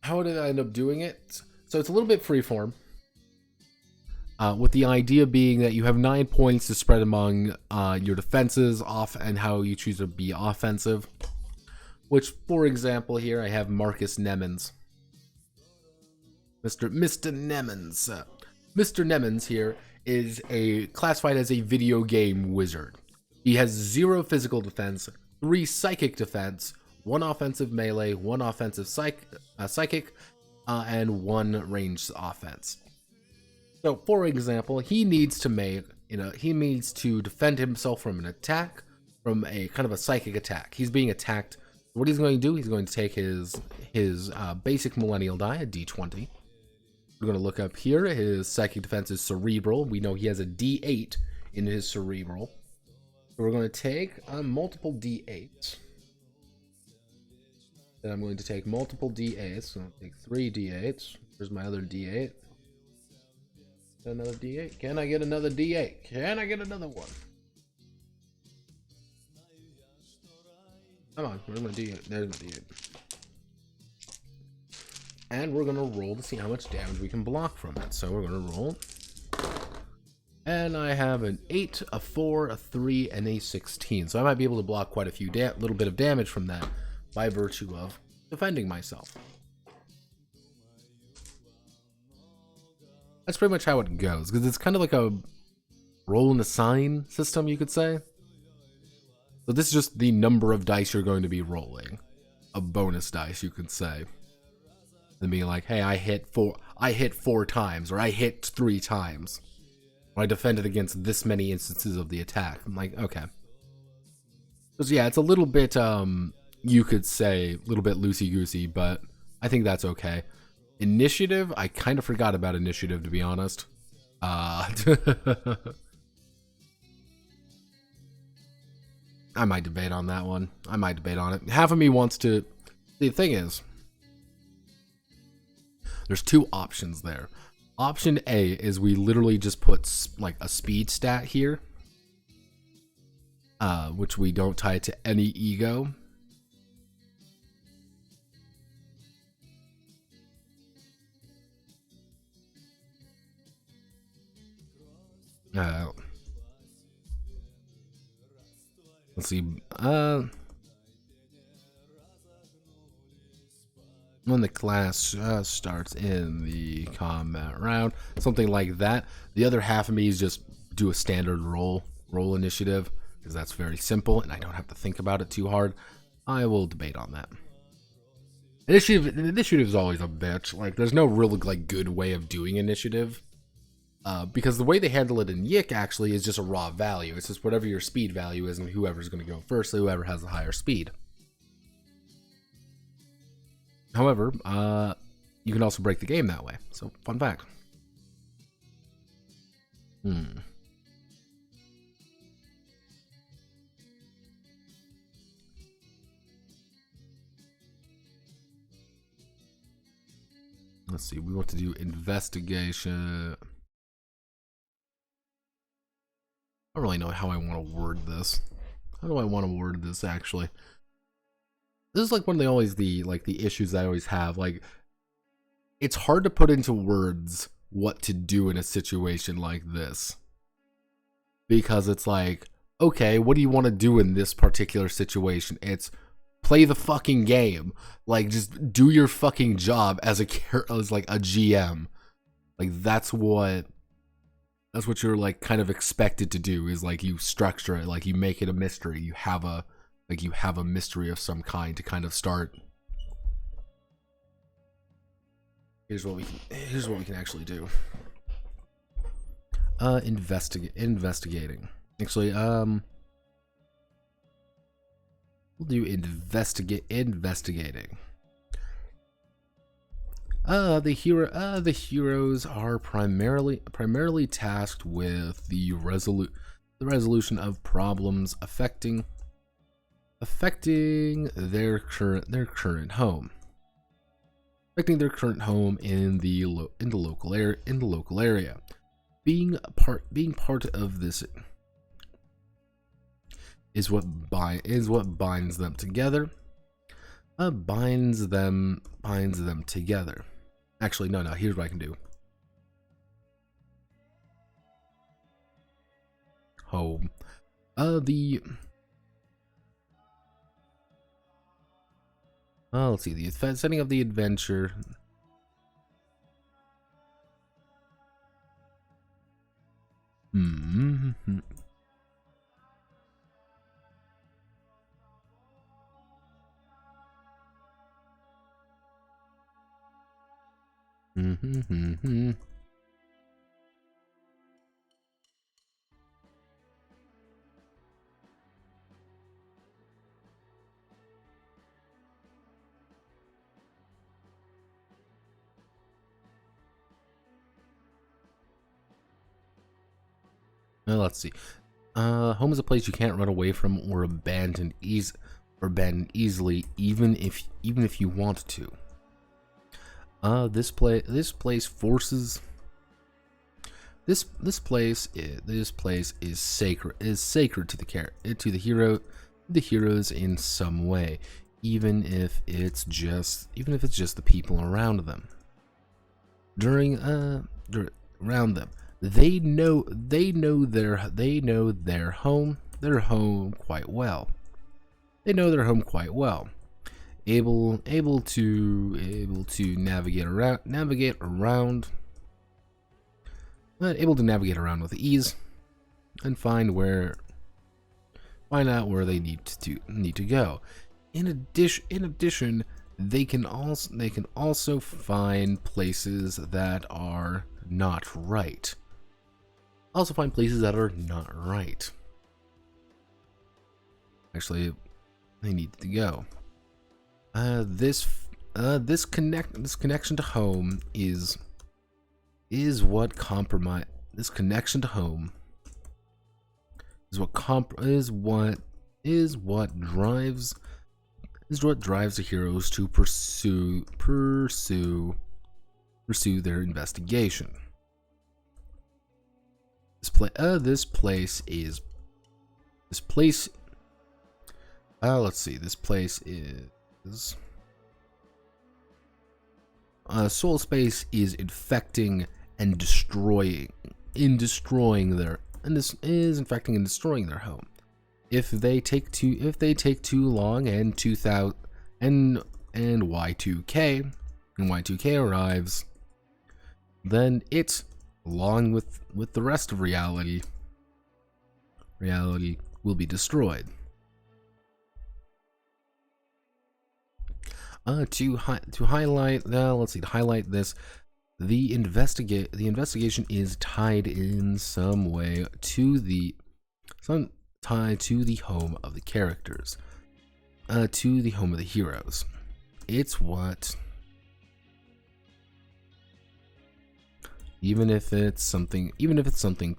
How did I end up doing it? So it's a little bit freeform. With the idea being that you have 9 points to spread among your defenses off and how you choose to be offensive. Which, for example, here I have Marcus Nemens. Mr. Nemens. Mr. Nemens here is classified as a video game wizard. He has 0 physical defense, 3 psychic defense, 1 offensive melee, 1 offensive psychic, and 1 ranged offense. So, for example, he needs to defend himself from an attack, from a kind of a psychic attack. He's being attacked. What he's going to do, he's going to take his basic millennial die, a d20. We're going to look up here. His psychic defense is cerebral. We know he has a d8 in his cerebral. So we're going to take multiple d8s. Then I'm going to take multiple d8s. So I'll take 3 d8s. Here's my other d8. Another d8. Can I get another d8? Can I get another one? Come on, where's my d8? There's my d8. And we're gonna roll to see how much damage we can block from it. So we're gonna roll. And I have an 8, a 4, a 3, and a 16. So I might be able to block quite a few little bit of damage from that by virtue of defending myself. That's pretty much how it goes, because it's kind of like a roll and assign system, you could say. So this is just the number of dice you're going to be rolling. A bonus dice, you could say. And being like, hey, I hit 4 times, or I hit 3 times. Or I defended against this many instances of the attack. I'm like, okay. So yeah, it's a little bit, you could say, a little bit loosey-goosey, but I think that's okay. Initiative, I kind of forgot about initiative, to be honest. I might debate on that one. I might debate on it. Half of me wants to... The thing is, there's 2 options there. Option A is we literally just put like a speed stat here, which we don't tie to any ego. Let's see. When the class starts in the combat round, something like that. The other half of me is just do a standard roll initiative, because that's very simple and I don't have to think about it too hard. I will debate on that. Initiative is always a bitch. Like, there's no real like good way of doing initiative. Because the way they handle it in Yik actually is just a raw value. It's just whatever your speed value is, and whoever's going to go first, whoever has the higher speed. However, you can also break the game that way. So, fun fact. Let's see, we want to do investigation. I don't really know how I want to word this. How do I want to word this, actually? This is like one of the issues I always have. Like, it's hard to put into words what to do in a situation like this. Because it's like, okay, what do you want to do in this particular situation? It's play the fucking game. Like, just do your fucking job as like a GM. Like, that's what you're like kind of expected to do, is like you structure it, like you make it a mystery. You have a mystery of some kind to kind of start. Here's what we can actually do. Investigating. Actually, we'll do investigating. The heroes are primarily tasked with the resolution of problems affecting affecting their current home. Affecting their current home in the local area. Being part of this is what binds them together. Binds them together. Actually, no. Here's what I can do. Home. Let's see, the setting of the adventure. Let's see. Home is a place you can't run away from or abandon easily, even if you want to. This place forces. This place is sacred to the heroes in some way, even if it's just the people around them. Around them. They know their home quite well. They know their home quite well. Able to navigate around with ease and find out where they need to go. In addition, they can also find places that are not right. Actually, they need to go. This connection to home is what compromise. This connection to home is what drives the heroes to pursue their investigation. Let's see. This place is soul space is infecting and destroying their home. If they take too long and Y2K arrives, then it, along with the rest of reality will be destroyed. To highlight this, the investigation is tied in some way to the home of the characters, to the home of the heroes. It's what, even if it's something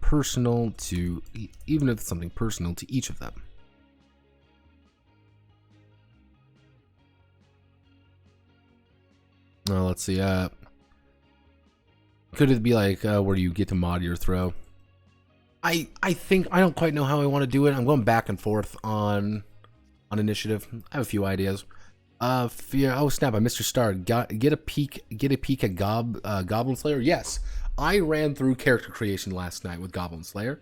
personal to each of them. Let's see. Could it be like where you get to mod your throw? I think I don't quite know how I want to do it. I'm going back and forth on initiative. I have a few ideas. Oh snap! I missed your start. Get a peek at Goblin Slayer. Yes, I ran through character creation last night with Goblin Slayer,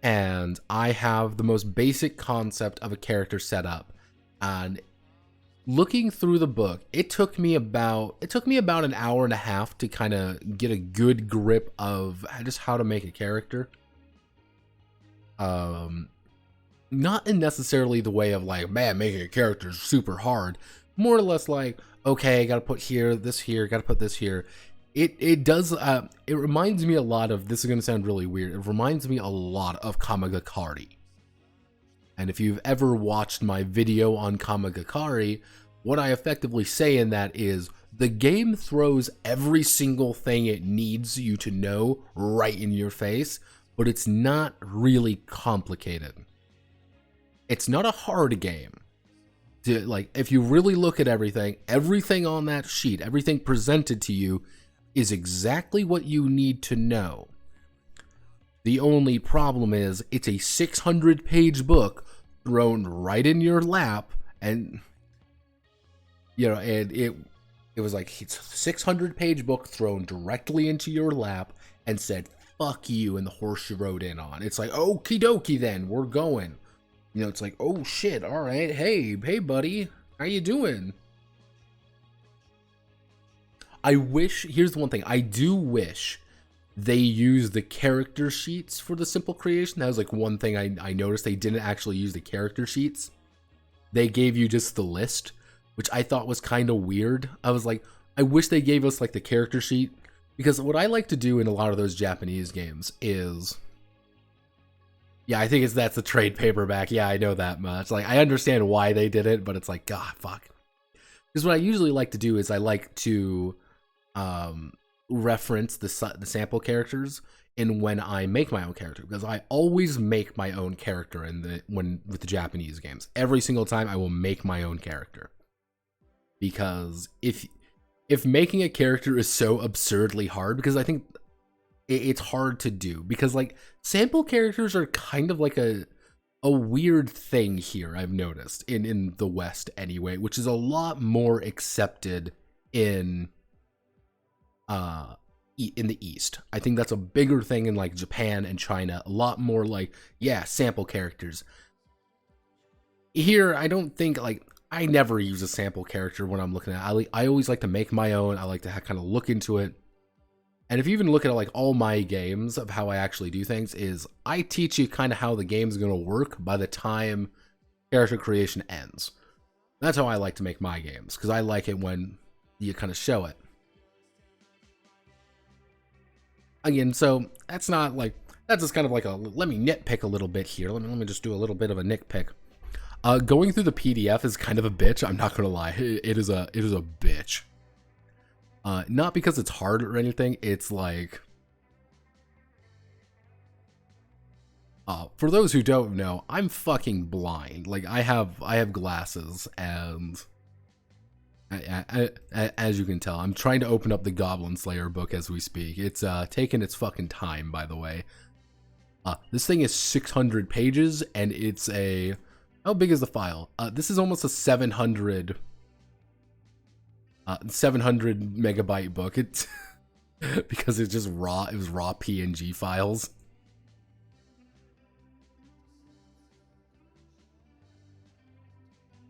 and I have the most basic concept of a character set up. And looking through the book, it took me about an hour and a half to kind of get a good grip of just how to make a character. Not in necessarily the way of like, man, making a character is super hard. More or less like, okay, gotta put this here, gotta put this here. It does, it reminds me a lot of, this is gonna sound really weird, it reminds me a lot of Kamagakari. And if you've ever watched my video on Kamagakari, what I effectively say in that is, the game throws every single thing it needs you to know right in your face, but it's not really complicated. It's not a hard game. Like, if you really look at everything on that sheet, everything presented to you is exactly what you need to know. The only problem is it's a 600-page book thrown right in your lap, and and it was like it's a 600-page book thrown directly into your lap and said "fuck you" and the horse you rode in on. It's like, okie dokie, then we're going. It's like, oh shit, all right, hey buddy, how you doing? Here's the one thing, I do wish they use the character sheets for the simple creation. That was like one thing I noticed. They didn't actually use the character sheets. They gave you just the list, which I thought was kind of weird. I was like, I wish they gave us like the character sheet, because what I like to do in a lot of those Japanese games is, yeah, I think that's the trade paperback. Yeah, I know that much. Like, I understand why they did it, but it's like, God, fuck. Because what I usually like to do is I like to reference the sample characters in when I make my own character, because I always make my own character with the Japanese games. Every single time I will make my own character, because if making a character is so absurdly hard, because I think it's hard to do, because like sample characters are kind of like a weird thing here, I've noticed in the West anyway, which is a lot more accepted in the East. I think that's a bigger thing in like Japan and China. A lot more like, yeah, sample characters. Here, I don't think, like, I never use a sample character when I'm looking at it. I always like to make my own. I like to kind of look into it. And if you even look at like all my games of how I actually do things, is I teach you kind of how the game's going to work by the time character creation ends. That's how I like to make my games, because I like it when you kind of show it. Again, so that's not like, that's just kind of like let me nitpick a little bit here. Let me just do a little bit of a nitpick. Going through the PDF is kind of a bitch. I'm not gonna lie, it is a bitch. Not because it's hard or anything. It's like, for those who don't know, I'm fucking blind. Like, I have glasses, and as you can tell, I'm trying to open up the Goblin Slayer book as we speak. It's taking its fucking time, by the way. This thing is 600 pages, and it's a, how big is the file? This is almost a 700 megabyte book. It's because it's just raw. It was raw PNG files.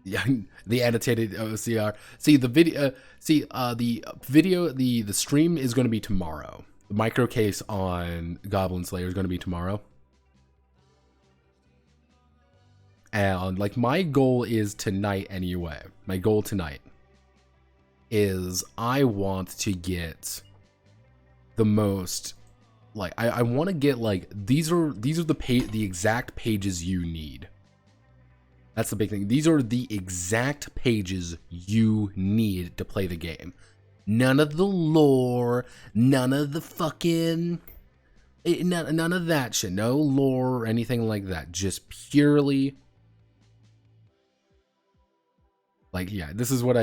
Yeah, the annotated OCR. See the video. The stream is going to be tomorrow. The micro case on Goblin Slayer is going to be tomorrow. And like, my goal is tonight anyway. My goal tonight is I want to get the most, like, I want to get like, these are the exact pages you need. That's the big thing. These are the exact pages you need to play the game. None of the lore, none of the fucking, none of that shit. No lore or anything like that. Just purely, like, yeah, this is what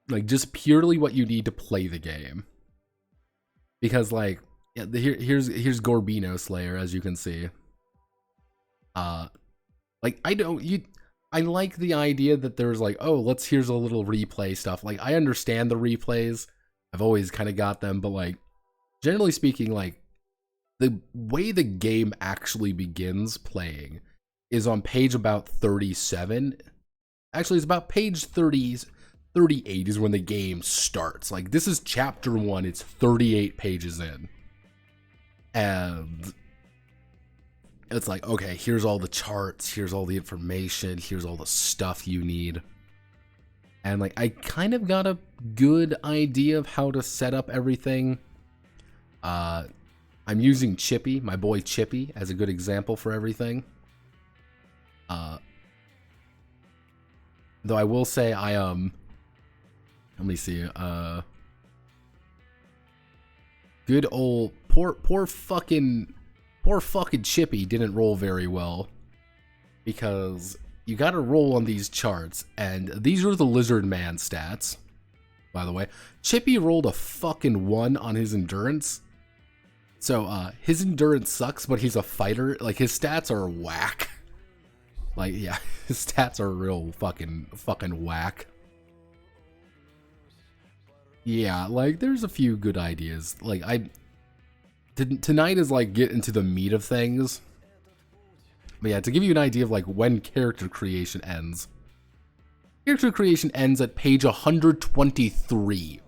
like, just purely what you need to play the game. Because, like, yeah, here's Gorbino Slayer, as you can see. Like, I like the idea that there's like, oh, here's a little replay stuff. Like, I understand the replays. I've always kind of got them, but like, generally speaking, like, the way the game actually begins playing is on page about 37. Actually, it's about page 38 is when the game starts. Like, this is chapter 1. It's 38 pages in. And it's like, okay, here's all the charts, here's all the information, here's all the stuff you need. And like, I kind of got a good idea of how to set up everything. I'm using Chippy, my boy Chippy, as a good example for everything. Though I will say let me see, good old, poor fucking Chippy didn't roll very well. because you got to roll on these charts, and these are the lizard man stats. By the way, Chippy rolled a fucking 1 on his endurance. So his endurance sucks, but he's a fighter. Like, his stats are whack. Like, yeah, his stats are real fucking whack. Yeah, like, there's a few good ideas. Like, tonight is like get into the meat of things. But yeah, to give you an idea of like when character creation ends. Character creation ends at page 123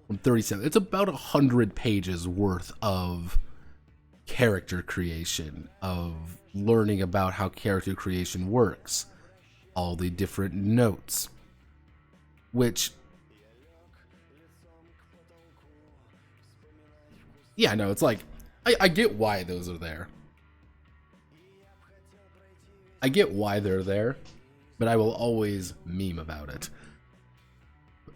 from 37. It's about 100 pages worth of character creation, of learning about how character creation works, all the different notes, which, yeah, no, it's like, I get why those are there. I get why they're there, but I will always meme about it.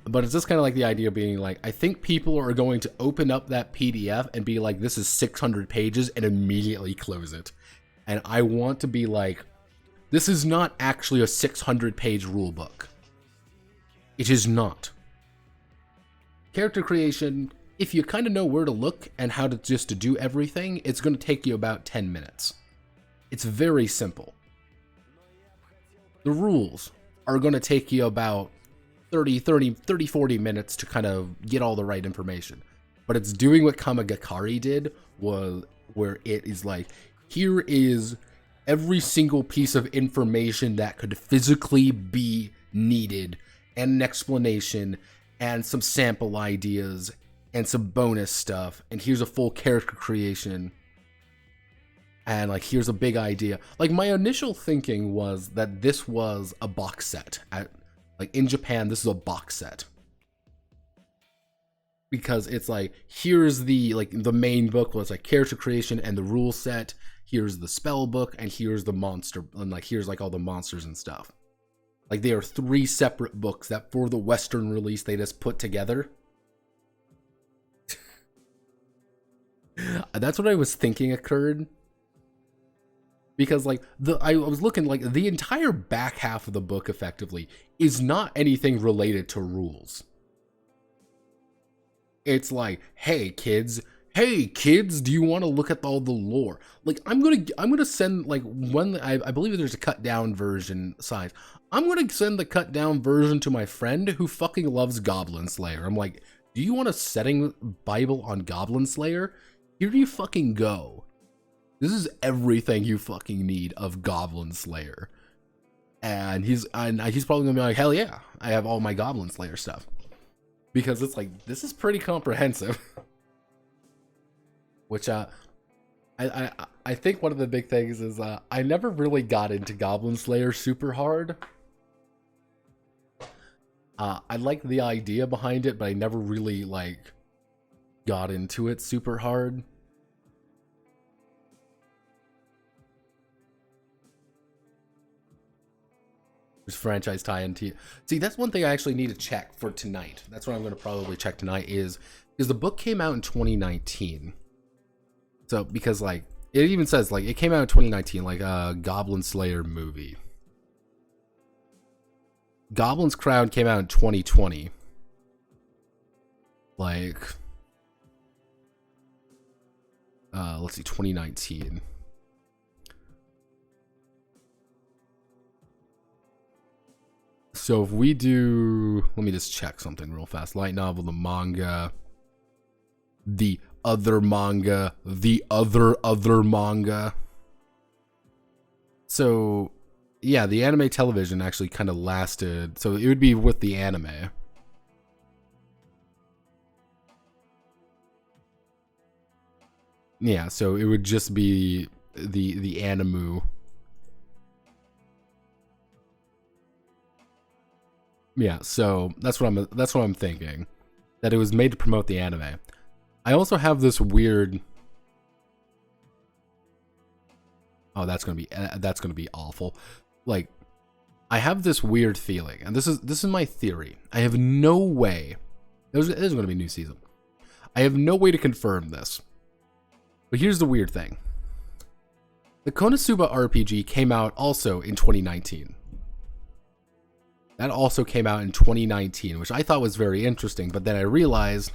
But it's just kind of like the idea of being like, I think people are going to open up that PDF and be like, this is 600 pages, and immediately close it. And I want to be like, this is not actually a 600-page rule book. It is not. Character creation, if you kind of know where to look and how to just to do everything, it's going to take you about 10 minutes. It's very simple. The rules are going to take you about 30, 40 minutes to kind of get all the right information. But it's doing what Kamagakari did, was where it is like, here is every single piece of information that could physically be needed, and an explanation, and some sample ideas, and some bonus stuff, and here's a full character creation. And like, here's a big idea. Like, my initial thinking was that this was a box set. Like, in Japan, this is a box set. Because it's like, here's the main book was like character creation and the rule set. Here's the spell book, and here's the monster, and like, here's like all the monsters and stuff. Like, they are 3 separate books that for the Western release, they just put together. That's what I was thinking occurred. Because like I was looking, like, the entire back half of the book effectively is not anything related to rules. It's like, hey kids, do you want to look at all the lore? Like, I'm gonna send, like, when I believe there's a cut down version size. I'm gonna send the cut down version to my friend who fucking loves Goblin Slayer. I'm like, do you want a setting Bible on Goblin Slayer? Here you fucking go. This is everything you fucking need of Goblin Slayer. And he's probably gonna be like, hell yeah, I have all my Goblin Slayer stuff. Because it's like, this is pretty comprehensive. Which I think one of the big things is I never really got into Goblin Slayer super hard. I like the idea behind it, but I never really like got into it super hard. There's franchise tie-in. See, that's one thing I actually need to check for tonight. That's what I'm going to probably check tonight is because the book came out in 2019. So, because, like, it even says, like, it came out in 2019, like a Goblin Slayer movie. Goblin's Crown came out in 2020. Like, let's see, 2019. So if we do, let me just check something real fast. Light novel, the manga, the other manga, the other manga. So yeah, the anime television actually kind of lasted. So it would be with the anime. Yeah, so it would just be the animu. Yeah, so that's what I'm thinking. That it was made to promote the anime. I also have this weird. Oh, that's gonna be awful. Like, I have this weird feeling, and this is my theory. I have no way. There's gonna be a new season. I have no way to confirm this. But here's the weird thing. The Konosuba RPG came out also in 2019. That also came out in 2019, which I thought was very interesting, but then I realized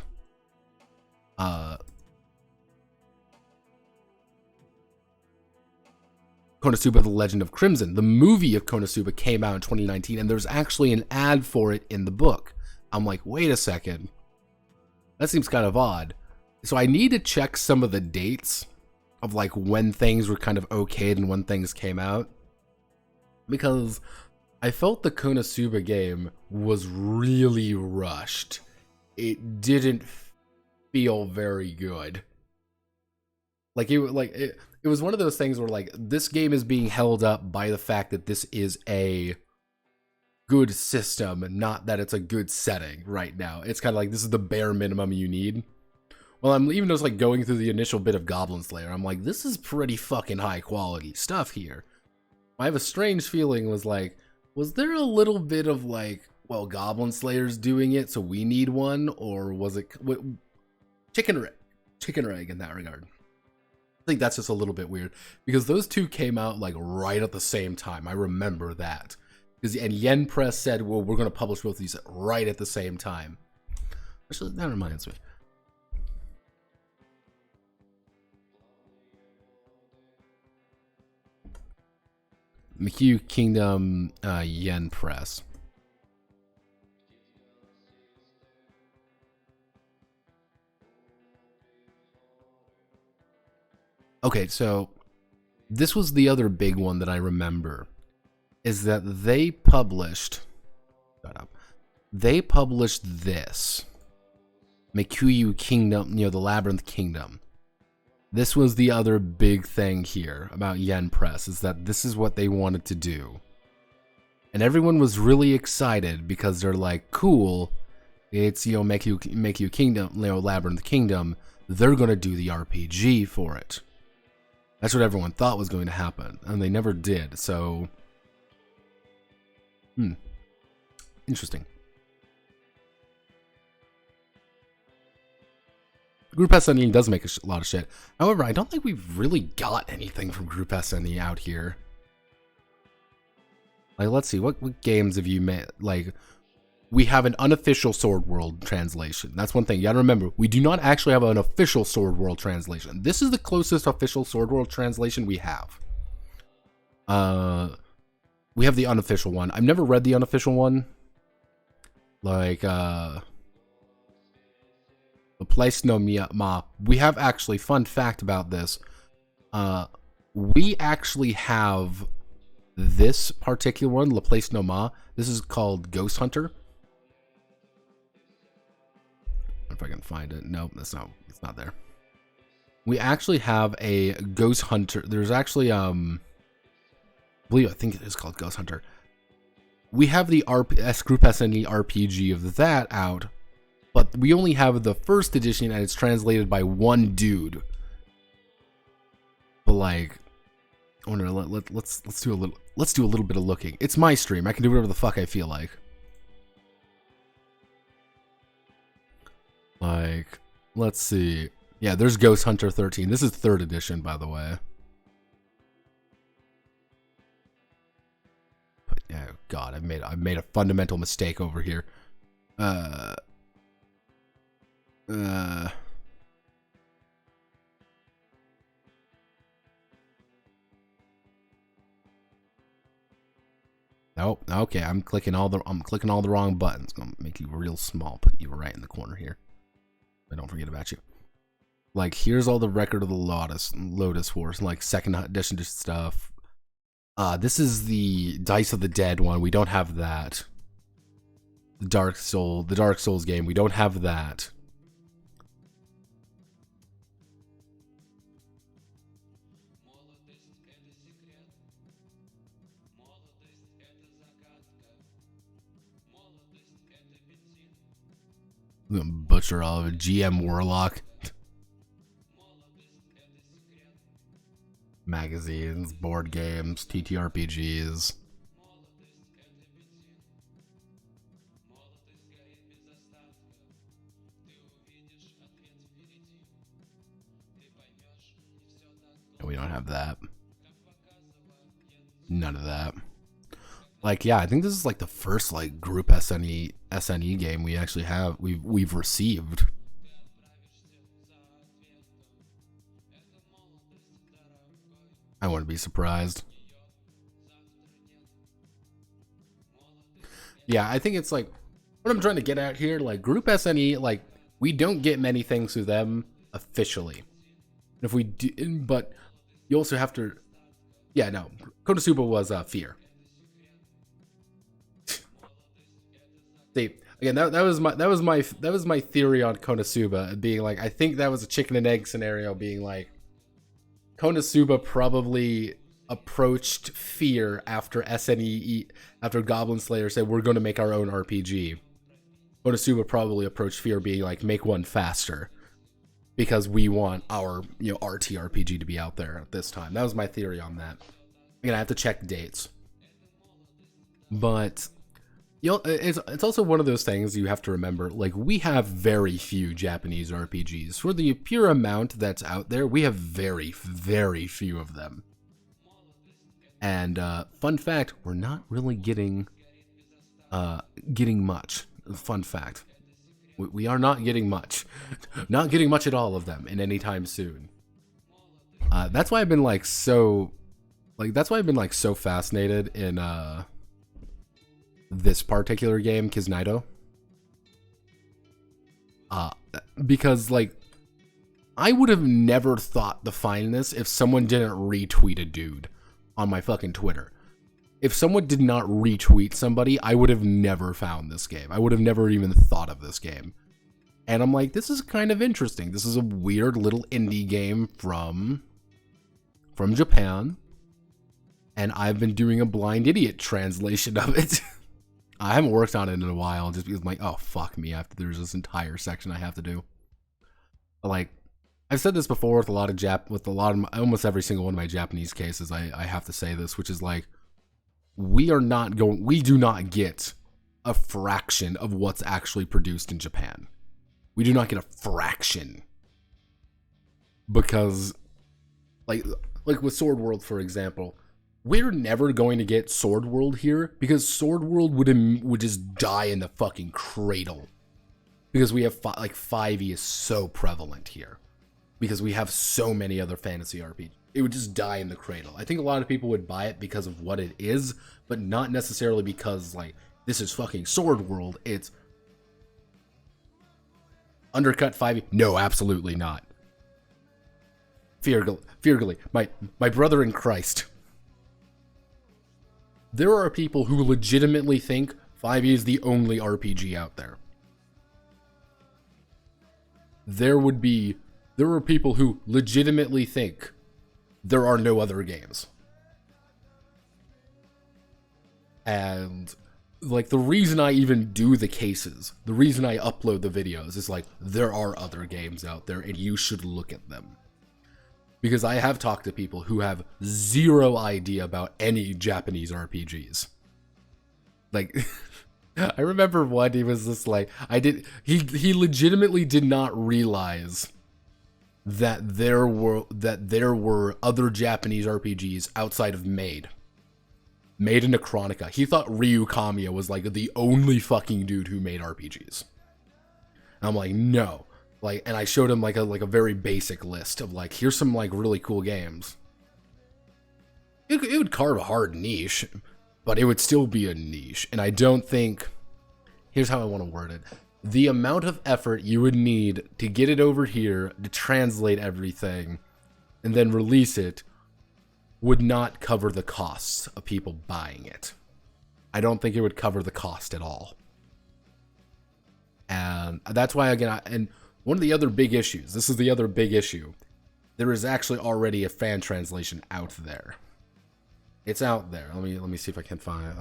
Konosuba The Legend of Crimson, the movie of Konosuba, came out in 2019, and there's actually an ad for it in the book. I'm like, wait a second. That seems kind of odd. So I need to check some of the dates of like when things were kind of okayed and when things came out. Because I felt the Konosuba game was really rushed. It didn't feel very good. It was one of those things where like this game is being held up by the fact that this is a good system, not that it's a good setting right now. It's kind of like this is the bare minimum you need. Well, I'm even just like going through the initial bit of Goblin Slayer, I'm like, this is pretty fucking high quality stuff here. I have a strange feeling was there a little bit of like, well, Goblin Slayer's doing it, so we need one, or was it chicken or egg in that regard? I think that's just a little bit weird because those two came out like right at the same time. I remember that and Yen Press said, well, we're going to publish both of these right at the same time. Actually, that reminds me. McHugh Kingdom, Yen Press. Okay, so this was the other big one that I remember, is that they published this Mikuyu Kingdom, the Labyrinth Kingdom. This was the other big thing here about Yen Press, is that this is what they wanted to do. And everyone was really excited because they're like, cool, it's, Mikuyu Kingdom, Labyrinth Kingdom, they're going to do the RPG for it. That's what everyone thought was going to happen, and they never did, so... Interesting. Group SNE does make a lot of shit. However, I don't think we've really got anything from Group SNE out here. Like, let's see, what games have you made? Like, we have an unofficial Sword World translation. That's one thing. You gotta remember, we do not actually have an official Sword World translation. This is the closest official Sword World translation we have. We have the unofficial one. I've never read the unofficial one. Like, the Place no Ma. We have actually, fun fact about this, we actually have this particular one, La Place no Ma. This is called Ghost Hunter. If I can find it. Nope, it's not there. We actually have a Ghost Hunter. There's actually I think it is called Ghost Hunter. We have the Group SNE RPG of that out, but we only have the first edition and it's translated by one dude. But like, I wonder, let's do a little bit of looking. It's my stream. I can do whatever the fuck I feel like. Like, let's see. Yeah, there's Ghost Hunter 13. This is 3rd edition, by the way. But yeah, God, I've made a fundamental mistake over here. Nope. Okay, I'm clicking all the wrong buttons. It's gonna make you real small, put you right in the corner here. I don't forget about you. Like, here's all the Record of the Lotus Wars, like 2nd edition stuff. This is the Dice of the Dead one. We don't have that. The Dark Souls game. We don't have that. I'm gonna butcher all of it. GM Warlock. Magazines, board games, TTRPGs. We don't have that. None of that. Like, yeah, I think this is like the first like group SNE game we actually have we've received. I wouldn't be surprised. Yeah, I think it's like what I'm trying to get at here, like group SNE, like we don't get many things through them officially. If we do, but you also have to, yeah, no, Konosuba was Fear. See, again, that was my theory on Konosuba being like, I think that was a chicken and egg scenario, being like Konosuba probably approached Fear after after Goblin Slayer said we're going to make our own RPG. Konosuba probably approached Fear being like, make one faster because we want our our TRPG to be out there at this time. That was my theory on that. Again, I have to check dates, but it's also one of those things you have to remember. Like, we have very few Japanese RPGs. For the pure amount that's out there, we have very, very few of them. And fun fact, we're not really getting much. Fun fact, we are not getting much. Not getting much at all of them in any time soon. That's why I've been like so fascinated in this particular game, Kiznaido. Because like I would have never thought to find this if someone didn't retweet a dude on my fucking Twitter. If someone did not retweet somebody, I would have never found this game. I would have never even thought of this game. And I'm like, this is kind of interesting. This is a weird little indie game from Japan. And I've been doing a blind idiot translation of it. I haven't worked on it in a while just because I'm like, oh, fuck me. There's this entire section I have to do. Like, I've said this before with almost every single one of my Japanese cases. I have to say this, which is like, we do not get a fraction of what's actually produced in Japan. We do not get a fraction. Because, like with Sword World, for example, we're never going to get Sword World here because Sword World would just die in the fucking cradle. Because we have 5e is so prevalent here. Because we have so many other fantasy RPGs. It would just die in the cradle. I think a lot of people would buy it because of what it is, but not necessarily because like this is fucking Sword World. It's undercut 5e. No, absolutely not. Feargully, my brother in Christ. There are people who legitimately think 5e is the only RPG out there. There are people who legitimately think there are no other games. And like the reason I even do the cases, the reason I upload the videos is like, there are other games out there and you should look at them. Because I have talked to people who have zero idea about any Japanese RPGs. Like, I remember one, he was just like, he legitimately did not realize that there were other Japanese RPGs outside of Made in Necronica. He thought Ryu Kamiya was like the only fucking dude who made RPGs. And I'm like, no. Like, and I showed him like a very basic list of like, here's some like really cool games. It would carve a hard niche, but it would still be a niche. And I don't think, here's how I want to word it. The amount of effort you would need to get it over here, to translate everything, and then release it, would not cover the costs of people buying it. I don't think it would cover the cost at all. And that's why, again, and one of the other big issues, this is the other big issue, there is actually already a fan translation out there. It's out there. Let me see if I can find it.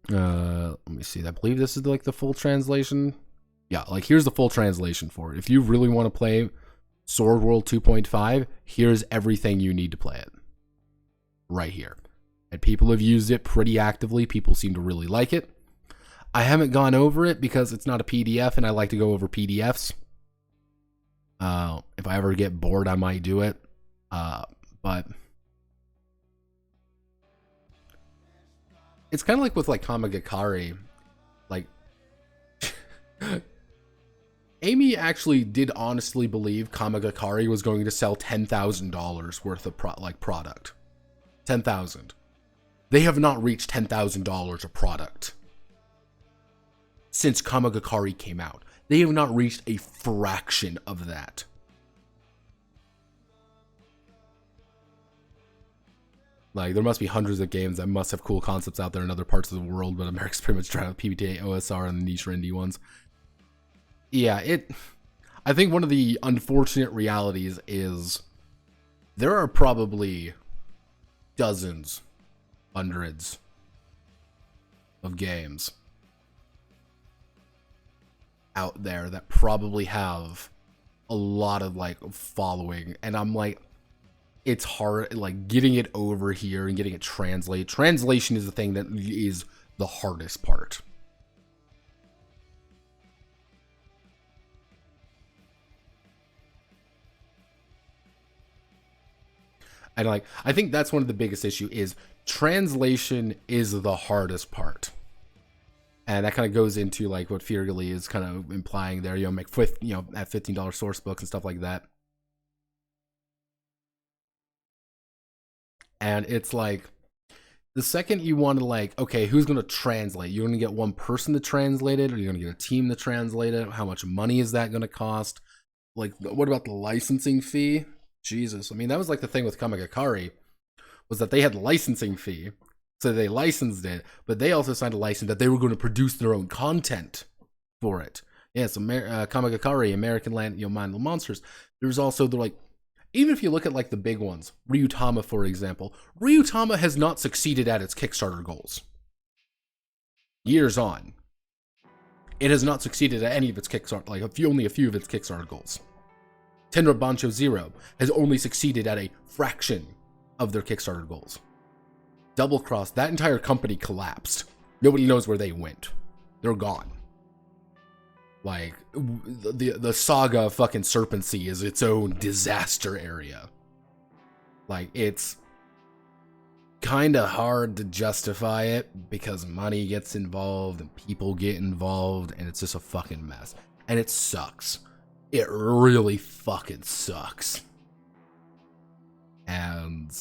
Let me see. I believe this is like the full translation. Yeah, like here's the full translation for it. If you really want to play Sword World 2.5, here's everything you need to play it. Right here. And people have used it pretty actively. People seem to really like it. I haven't gone over it because it's not a PDF and I like to go over PDFs. If I ever get bored, I might do it. But it's kind of like with like Kamagakari. Like, Amy actually did honestly believe Kamagakari was going to sell $10,000 worth of product. 10,000. They have not reached $10,000 a product since Kamagakari came out. They have not reached a fraction of that. Like, there must be hundreds of games that must have cool concepts out there in other parts of the world, but America's pretty much trying to PBTA, OSR, and the niche indie ones. Yeah, I think one of the unfortunate realities is there are probably dozens, hundreds of games out there that probably have a lot of like following, and I'm like, it's hard, like getting it over here and getting it translated. Translation is the thing that is the hardest part. And like, I think that's one of the biggest issue is translation is the hardest part. And that kind of goes into like what Feargally is kind of implying there, at $15 source books and stuff like that. And it's like, the second you want to like, okay, who's going to translate? You're going to get one person to translate it, or you're going to get a team to translate it? How much money is that going to cost? Like, what about the licensing fee? Jesus. I mean, that was like the thing with Kamagakari, was that they had the licensing fee. So they licensed it, but they also signed a license that they were going to produce their own content for it. Yeah, so Kamagakari, American Land, Mindful Monsters. There's also the like, even if you look at like the big ones, Ryutama, for example, Ryutama has not succeeded at its Kickstarter goals. Years on, it has not succeeded at any of its Kickstarter, like only a few of its Kickstarter goals. Tenra Bancho Zero has only succeeded at a fraction of their Kickstarter goals. Double Cross, that entire company collapsed. Nobody knows where they went. They're gone. Like, the saga of fucking Serpent Sea is its own disaster area. Like, it's kind of hard to justify it because money gets involved and people get involved, and it's just a fucking mess. And it sucks. It really fucking sucks. And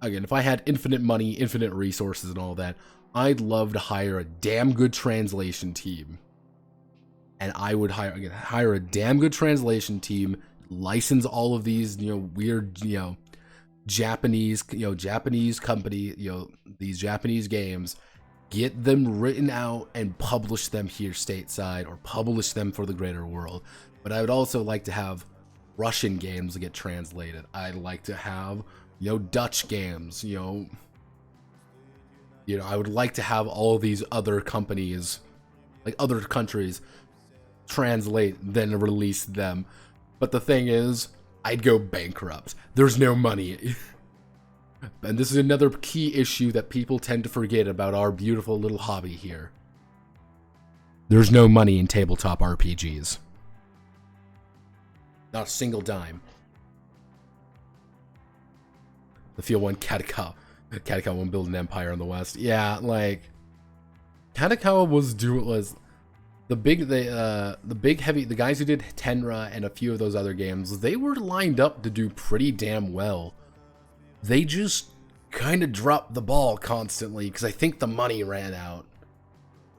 again, if I had infinite money, infinite resources and all that, I'd love to hire a damn good translation team. And I would hire a damn good translation team, license all of these, weird, Japanese company, these Japanese games, get them written out and publish them here stateside or publish them for the greater world. But I would also like to have Russian games get translated. I'd like to have, Dutch games, I would like to have all these other companies, like other countries, translate, then release them. But the thing is, I'd go bankrupt. There's no money. And this is another key issue that people tend to forget about our beautiful little hobby here. There's no money in tabletop RPGs. Not a single dime. The Field 1 Katakawa won't build an empire in the West. Yeah, like Katakawa was the guys who did Tenra and a few of those other games, they were lined up to do pretty damn well. They just kind of dropped the ball constantly because I think the money ran out.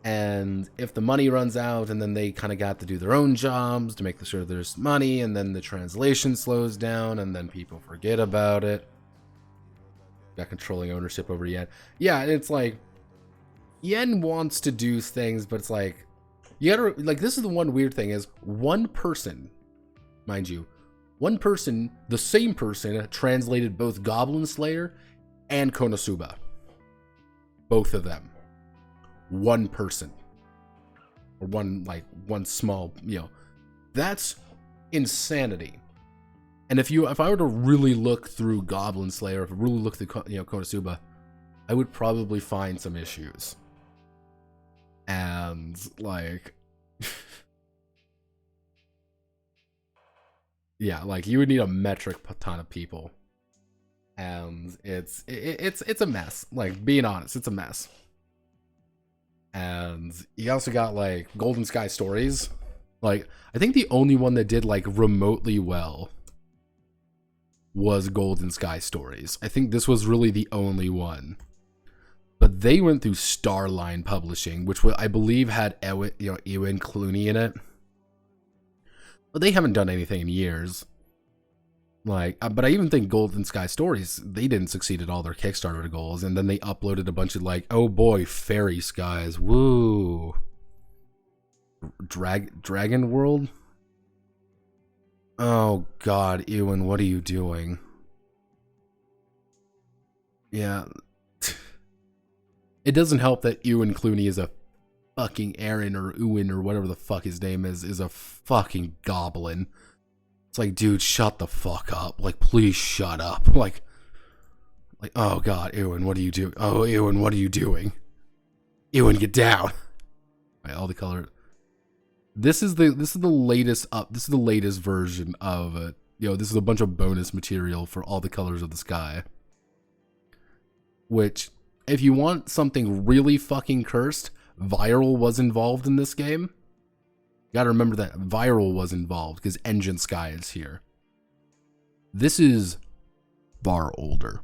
And if the money runs out, and then they kind of got to do their own jobs to make sure there's money, and then the translation slows down, and then people forget about it. Got controlling ownership over Yen. Yeah, it's like, Yen wants to do things, but it's like, you gotta, like, this is the one weird thing is, one person, mind you, one person, the same person, translated both Goblin Slayer and Konosuba. Both of them. One person. Or one small, that's insanity. And if I were to really look through Goblin Slayer, if I really look through, Konosuba, I would probably find some issues. And, like, Yeah, like you would need a metric ton of people, and it's a mess. Like being honest, it's a mess. And you also got like Golden Sky Stories. Like I think the only one that did like remotely well was Golden Sky Stories. I think this was really the only one. But they went through Starline Publishing, which I believe had Ewan Clooney in it. But they haven't done anything in years. Like, but I even think Golden Sky Stories, they didn't succeed at all their Kickstarter goals, and then they uploaded a bunch of like, oh boy, fairy skies, woo, Dragon World. Oh God, Ewan, what are you doing? Yeah, it doesn't help that Ewan Clooney is a fucking Aaron or Ewan or whatever the fuck his name is a fucking goblin. It's like, dude, shut the fuck up. Like, please shut up. Like, oh God, Ewan, what are you doing? Oh, Ewan, what are you doing? Ewan, get down. Right, all the color. This is the latest up. This is the latest version of it. This is a bunch of bonus material for all the colors of the sky. Which, if you want something really fucking cursed, Viral was involved in this game. You gotta remember that Viral was involved because Engine Sky is here. This is far older.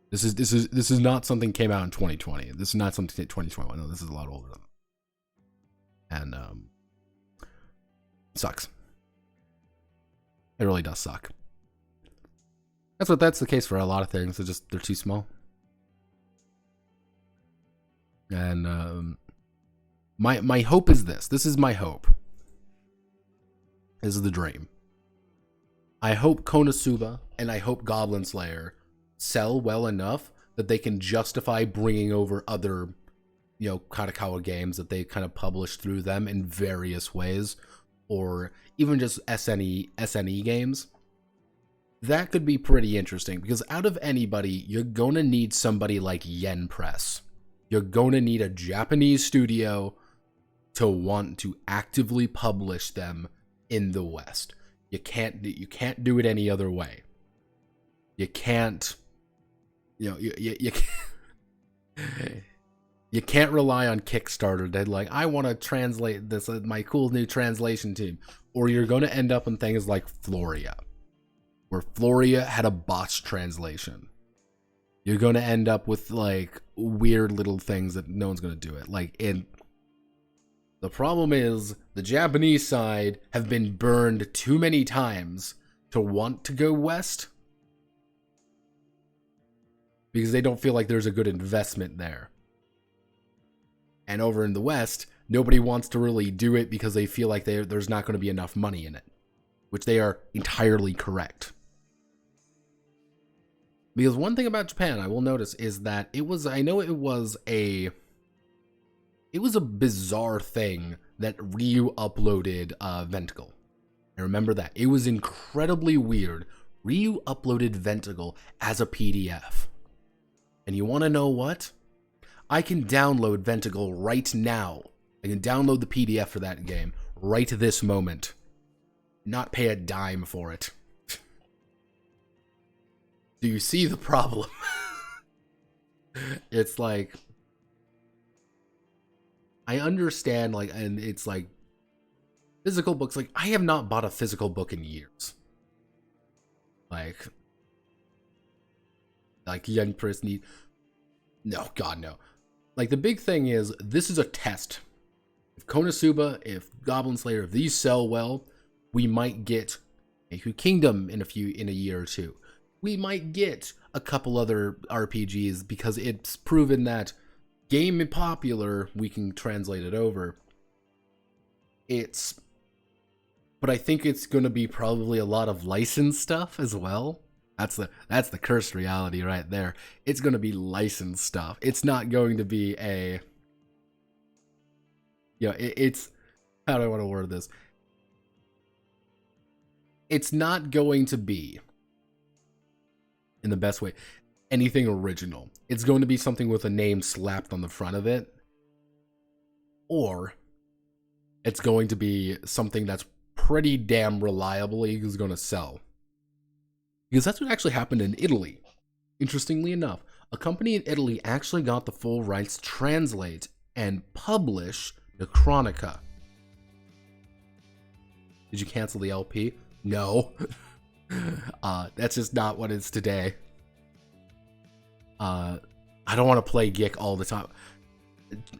This is not something came out in 2020. This is not something 2021. No, this is a lot older than that. And sucks. It really does suck. That's the case for a lot of things. They're too small. And my hope is this. This is my hope. This is the dream. I hope Konosuba and I hope Goblin Slayer sell well enough that they can justify bringing over other, Kadokawa games that they kind of publish through them in various ways, or even just SNE games. That could be pretty interesting because out of anybody, you're going to need somebody like Yen Press. You're going to need a Japanese studio to want to actively publish them in the West. You can't do it any other way. You can't, you can't, you can't rely on Kickstarter to like, I want to translate this, my cool new translation team. Or you're going to end up in things like Floria, where Floria had a botched translation. You're going to end up with like weird little things that no one's going to do it. The problem is the Japanese side have been burned too many times to want to go west because they don't feel like there's a good investment there. And over in the West, nobody wants to really do it because they feel like there's not going to be enough money in it, which they are entirely correct. Because one thing about Japan I will notice is that it was a bizarre thing that Ryu uploaded Venticle. I remember that. It was incredibly weird. Ryu uploaded Venticle as a PDF. And you want to know what? I can download Venticle right now. I can download the PDF for that game right this moment. Not pay a dime for it. Do you see the problem? It's like, I understand, like, and it's like, physical books, like, I have not bought a physical book in years. Like young person need, no, God, no. Like, the big thing is, this is a test. If Konosuba, if Goblin Slayer, if these sell well, we might get Eiku Kingdom in a year or two. We might get a couple other RPGs because it's proven that game popular, we can translate it over. But I think it's going to be probably a lot of licensed stuff as well. That's the cursed reality right there. It's going to be licensed stuff. It's not going to be it's, how do I want to word this? It's not going to be, in the best way, anything original. It's going to be something with a name slapped on the front of it. Or it's going to be something that's pretty damn reliably is going to sell. Because that's what actually happened in Italy. Interestingly enough, a company in Italy actually got the full rights to translate and publish the Chronica. Did you cancel the LP? No. That's just not what it's today. I don't want to play Gick all the time.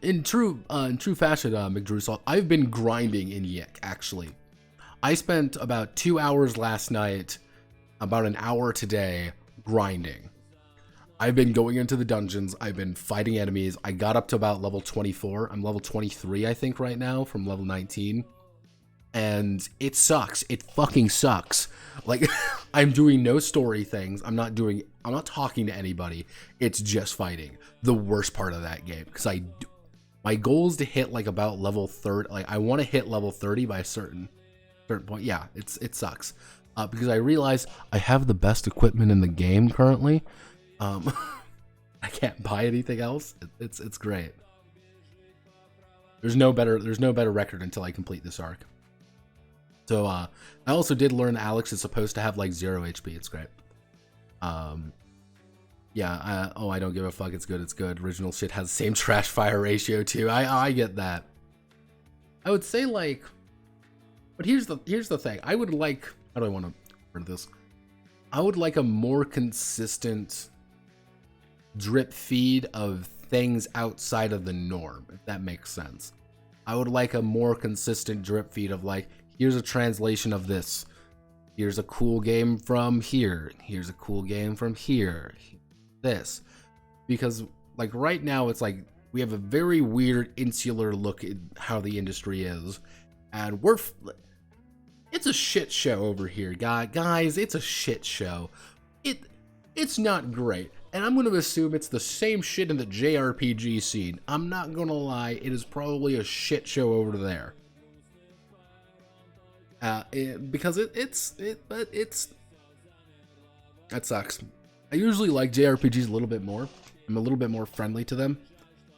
In true fashion, McDrewsall, I've been grinding in Yick, actually. I spent about 2 hours last night, about an hour today, grinding. I've been going into the dungeons, I've been fighting enemies. I got up to about level 24. I'm level 23, I think, right now, from level 19. And it sucks. It fucking sucks. Like, I'm doing no story things. I'm not talking to anybody. It's just fighting. The worst part of that game. Because my goal is to hit, like, about level 30. Like, I want to hit level 30 by a certain point. Yeah, it sucks. Because I realize I have the best equipment in the game currently. I can't buy anything else. It's great. There's no better record until I complete this arc. So I also did learn Alex is supposed to have like 0 HP. It's great. Yeah. I don't give a fuck. It's good. It's good. Original shit has the same trash fire ratio too. I get that. I would say like, but here's the thing. I would like. How do I want to word this? I would like a more consistent drip feed of things outside of the norm, if that makes sense. I would like a more consistent drip feed of like, here's a translation of this. Here's a cool game from here. Here's a cool game from here. This. Because like right now it's like we have a very weird insular look at how the industry is. And it's a shit show over here, guys. It's a shit show. It's not great. And I'm going to assume it's the same shit in the JRPG scene. I'm not going to lie, it is probably a shit show over there. Because that sucks. I usually like JRPGs a little bit more. I'm a little bit more friendly to them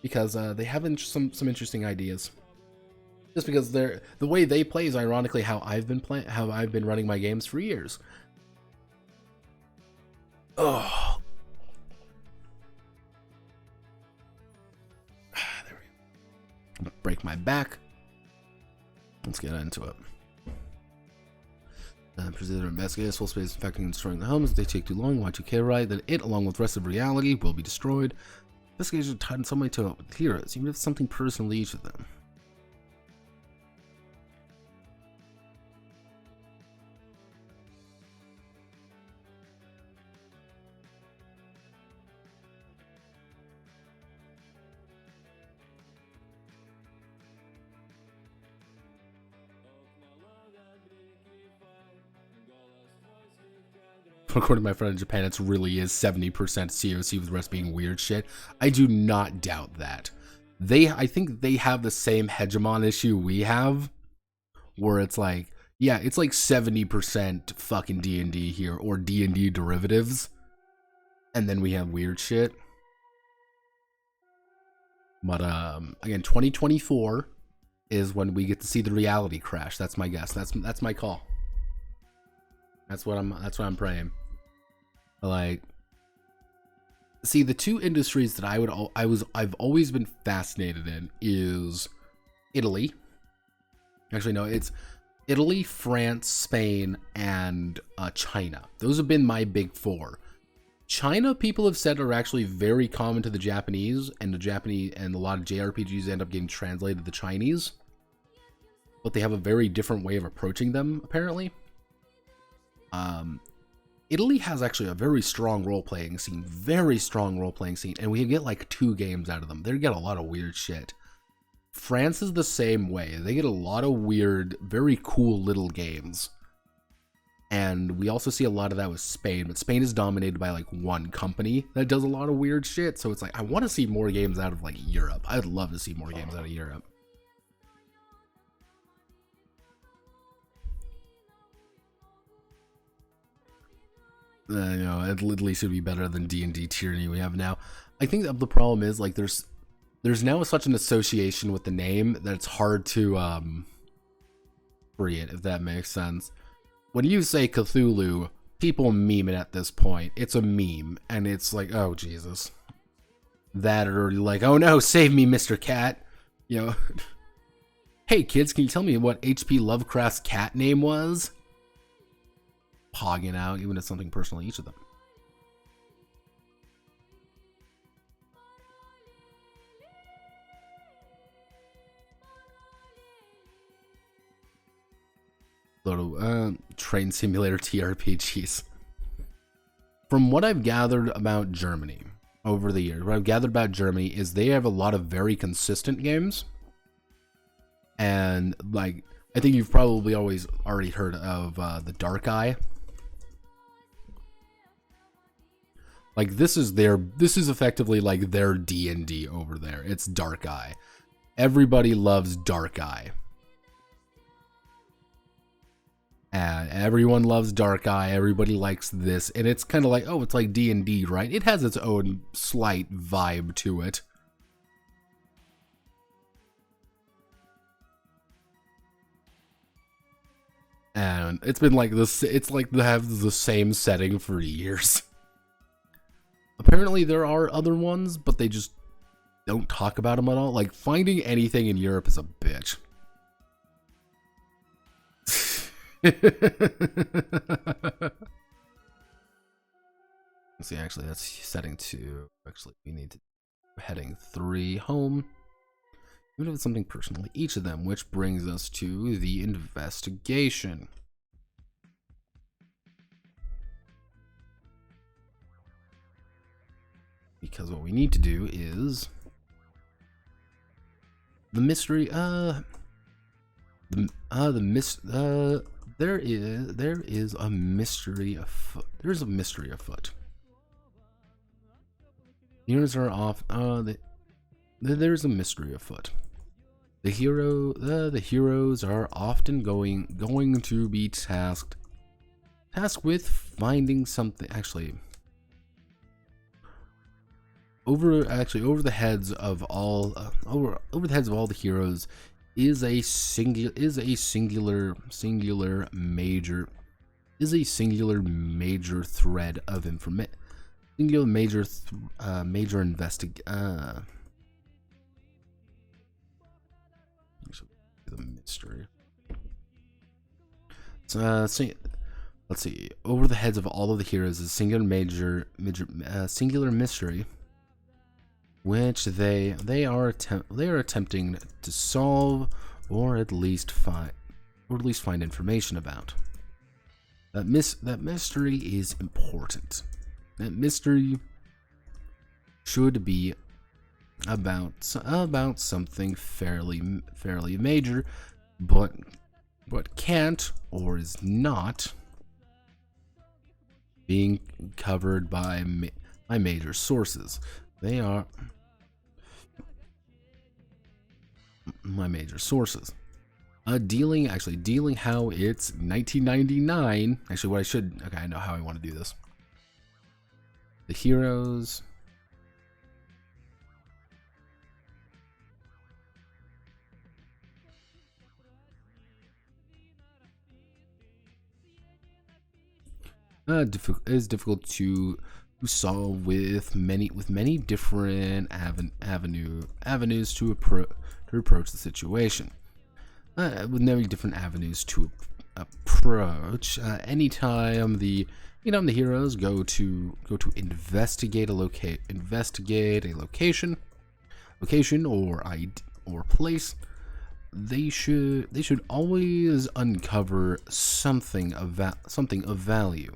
because they have some interesting ideas. Just because the way they play is ironically how I've been running my games for years. Oh. There we go. Break my back. Let's get into it. Proceed to investigate full space infecting and destroying the homes. If they take too long, Y2K right, then it, along with the rest of reality, will be destroyed. Investigators are tied in some way to heroes, even if it's something personal to each of them. According to my friend in Japan, it really is 70% COC with the rest being weird shit. I do not doubt that. I think they have the same hegemon issue we have, where it's like, yeah, it's like 70% fucking D&D here, or D&D derivatives, and then we have weird shit. But again, 2024 is when we get to see the reality crash. That's my guess. That's my call. That's what I'm praying. Like, see, the two industries that I've always been fascinated in is Italy. Actually, no, it's Italy, France, Spain, and China. Those have been my big four. China, people have said, are actually very common to the Japanese, and a lot of JRPGs end up getting translated to the Chinese. But they have a very different way of approaching them, apparently. Italy has actually a very strong role-playing scene, and we get like 2 games out of them. They get a lot of weird shit. France is the same way. They get a lot of weird, very cool little games. And we also see a lot of that with Spain, but Spain is dominated by like one company that does a lot of weird shit. So it's like, I want to see more games out of like Europe. I'd love to see more games out of Europe. You know, at least it'd be better than D&D tyranny we have now. I think that the problem is like there's now such an association with the name that it's hard to appropriate, if that makes sense. When you say Cthulhu, people meme it at this point. It's a meme, and it's like, oh Jesus. That or like, oh no, save me, Mr. Cat. You know. Hey kids, can you tell me what H.P. Lovecraft's cat name was? Pogging out, even if it's something personal to each of them. Train simulator TRPGs. From what I've gathered about Germany over the years, what I've gathered about Germany is they have a lot of very consistent games. And like, I think you've probably already heard of the Dark Eye. Like this is effectively like their D&D over there. It's Dark Eye. Everybody loves Dark Eye. And everyone loves Dark Eye. Everybody likes this, and it's kind of like, oh, it's like D&D, right? It has its own slight vibe to it. And it's been like this. It's like they have the same setting for years. Apparently, there are other ones, but they just don't talk about them at all. Like finding anything in Europe is a bitch. Let's see, actually that's setting 2. Actually, we need to heading 3 home. Even if it's something personal to each of them, which brings us to the investigation. Because what we need to do is the mystery there is a mystery afoot. There's a mystery afoot. Heroes are off. There's a mystery afoot. The heroes are often going to be tasked with finding something. Over the heads of all the heroes is a singular major thread of information. The mystery. So let's see. Over the heads of all of the heroes is a singular mystery, which they are attempting to solve, or at least find information about. That mystery is important. That mystery should be about something fairly major, but can't or is not being covered by major sources. They are my major sources. Dealing how it's 1999. Actually, I know how I want to do this. The heroes. Is difficult to solve with many different avenues to approach the situation. With many different avenues to approach. Anytime the heroes go to investigate a location or place, they should always uncover something of value.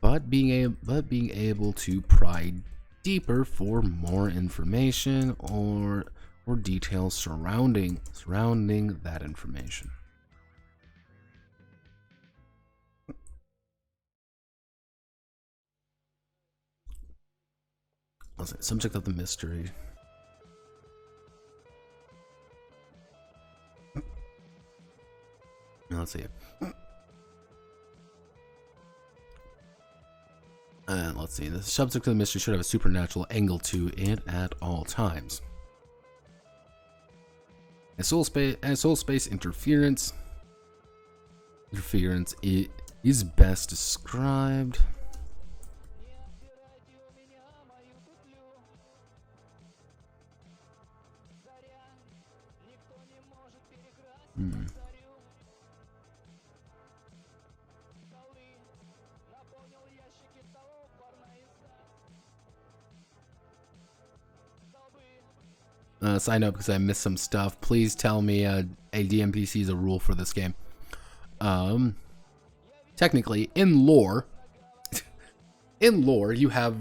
But being able to pry deeper for more information or details surrounding that information. Subject of the mystery. Let's see. Let's see. The subject of the mystery should have a supernatural angle to it at all times. Soul space interference. Interference is best described. Sign up because I missed some stuff. Please tell me a DMPC is a rule for this game. Technically, in lore, you have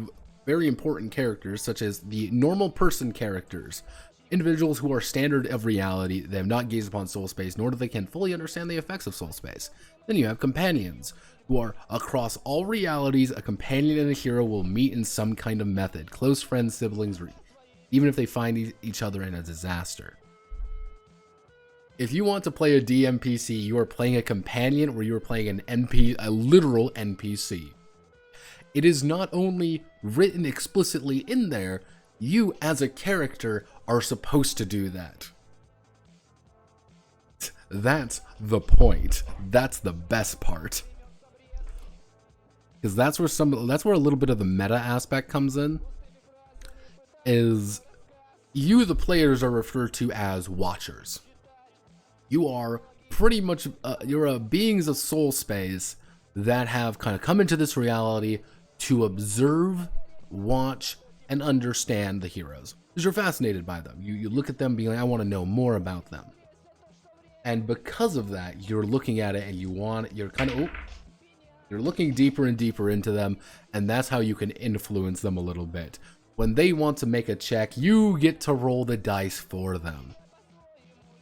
very important characters such as the normal person characters, individuals who are standard of reality. They have not gazed upon soul space, nor do they can fully understand the effects of soul space. Then you have companions, who are across all realities. A companion and a hero will meet in some kind of method, close friends, siblings, or even if they find each other in a disaster. If you want to play a DMPC, you are playing a companion or you are playing a literal NPC. It is not only written explicitly in there, you as a character are supposed to do that. That's the point. That's the best part. Because that's where a little bit of the meta aspect comes in. Is you, the players, are referred to as watchers. You are pretty much you're beings of soul space that have kind of come into this reality to observe, watch, and understand the heroes. Because you're fascinated by them. You look at them being like, I want to know more about them. And because of that, you're looking at it and you're looking deeper and deeper into them, and that's how you can influence them a little bit. When they want to make a check, you get to roll the dice for them.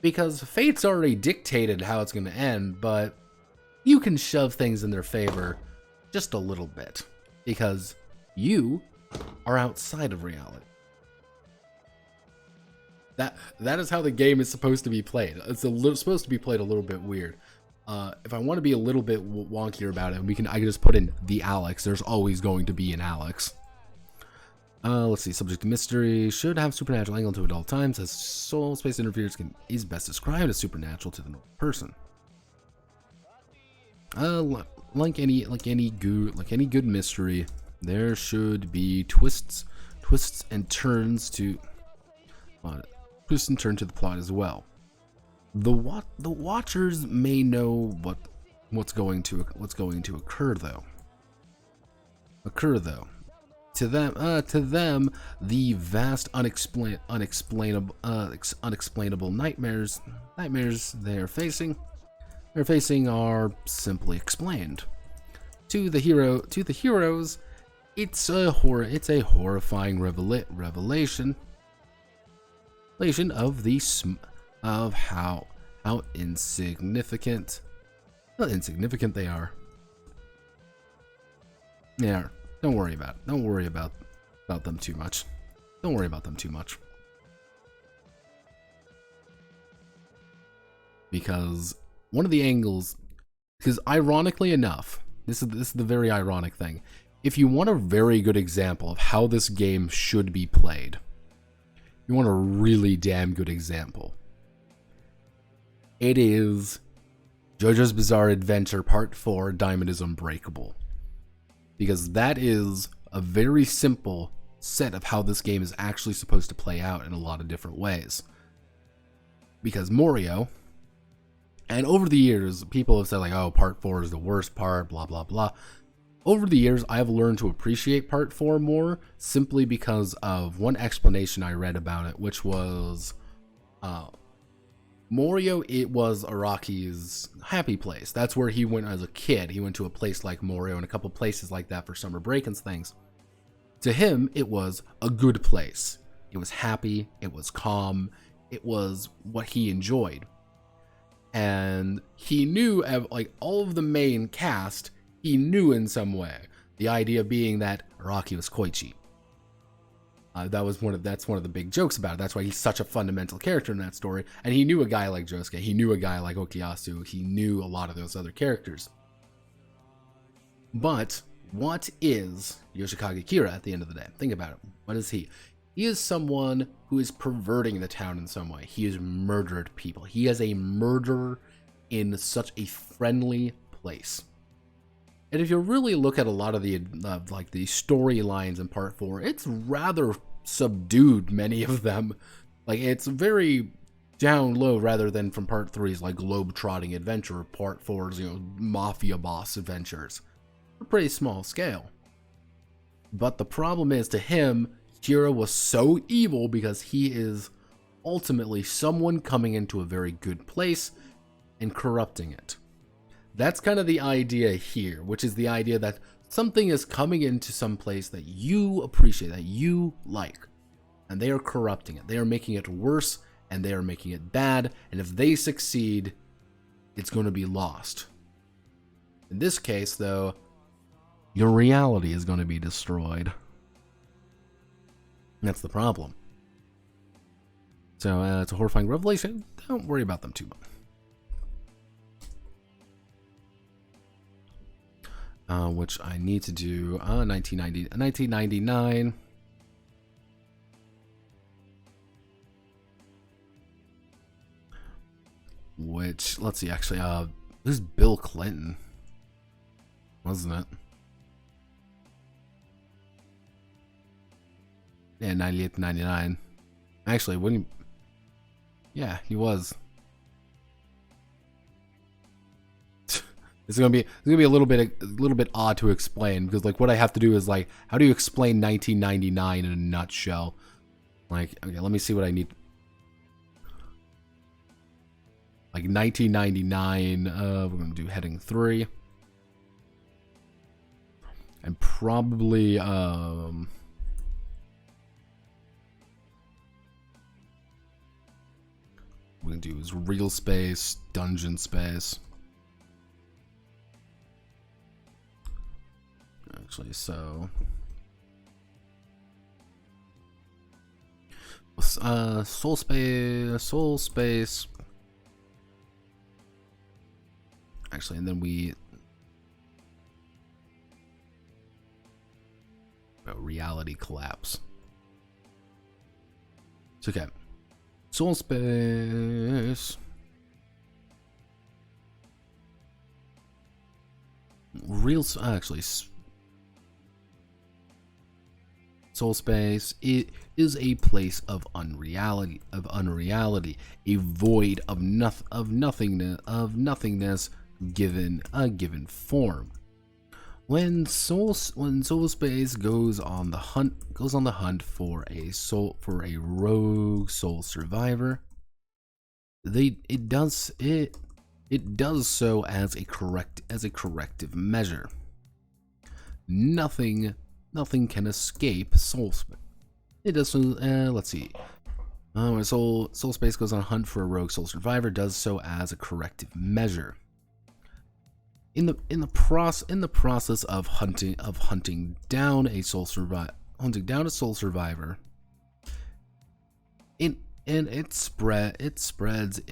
Because fate's already dictated how it's going to end, but you can shove things in their favor just a little bit. Because you are outside of reality. That is how the game is supposed to be played. It's supposed to be played a little bit weird. If I want to be a little bit wonkier about it, I can just put in the Alex. There's always going to be an Alex. Let's see. Subject to mystery should have supernatural angle to it at all times, as soul space interference is best described as supernatural to the normal person. Like any good mystery, there should be twists and turns to the plot as well. The watchers may know what's going to occur though. To them, the vast unexplainable nightmares they're facing are simply explained. To the heroes, it's a horrifying revelation of how insignificant they are. Yeah, don't worry about them too much. Don't worry about them too much. Because one of the angles, because ironically enough, this is the very ironic thing. If you want a very good example of how this game should be played, you want a really damn good example, it is JoJo's Bizarre Adventure Part 4, Diamond is Unbreakable. Because that is a very simple set of how this game is actually supposed to play out in a lot of different ways. Because Morio, and over the years, people have said like, oh, Part 4 is the worst part, blah, blah, blah. Over the years, I've learned to appreciate Part 4 more, simply because of one explanation I read about it, which was Morio, it was Araki's happy place. That's where he went as a kid. He went to a place like Morio and a couple places like that for summer break and things. To him, it was a good place. It was happy, it was calm, it was what he enjoyed. And he knew, like, all of the main cast, he knew in some way. The idea being that Araki was Koichi. That's one of the big jokes about it. That's why he's such a fundamental character in that story. And he knew a guy like Josuke. He knew a guy like Okuyasu. He knew a lot of those other characters. But what is Yoshikage Kira at the end of the day? Think about it. What is he? He is someone who is perverting the town in some way. He has murdered people. He has a murder in such a friendly place. And if you really look at a lot of the like the storylines in part 4, it's rather subdued, many of them. Like, it's very down low rather than from part 3's like globe-trotting adventure, part 4's, you know, mafia boss adventures. A pretty small scale. But the problem is, to him, Kira was so evil because he is ultimately someone coming into a very good place and corrupting it. That's kind of the idea here, which is the idea that something is coming into some place that you appreciate, that you like, and they are corrupting it. They are making it worse, and they are making it bad, and if they succeed, it's going to be lost. In this case, though, your reality is going to be destroyed. That's the problem. So, it's a horrifying revelation. Don't worry about them too much. Which I need to do 1999. Which, let's see, actually, this is Bill Clinton, wasn't it? Yeah, 98 to 99. Actually, when he, yeah, he was. It's gonna be a little bit odd to explain, because like what I have to do is like, how do you explain 1999 in a nutshell? Like, okay, let me see what I need. Like 1999, we're gonna do heading 3, and probably we're gonna do is real space, dungeon space. Actually, so soul space. Actually, and then we reality collapse. It's okay. Soul space. Real, actually, soul space, it is a place of unreality, a void of nothingness given a given form. When soul space goes on the hunt for a rogue soul survivor, it does so as a corrective measure. Nothing can escape soul space. It does so. Let's see. When soul space goes on a hunt for a rogue soul survivor, does so as a corrective measure. In the process of hunting down a soul survivor, it spreads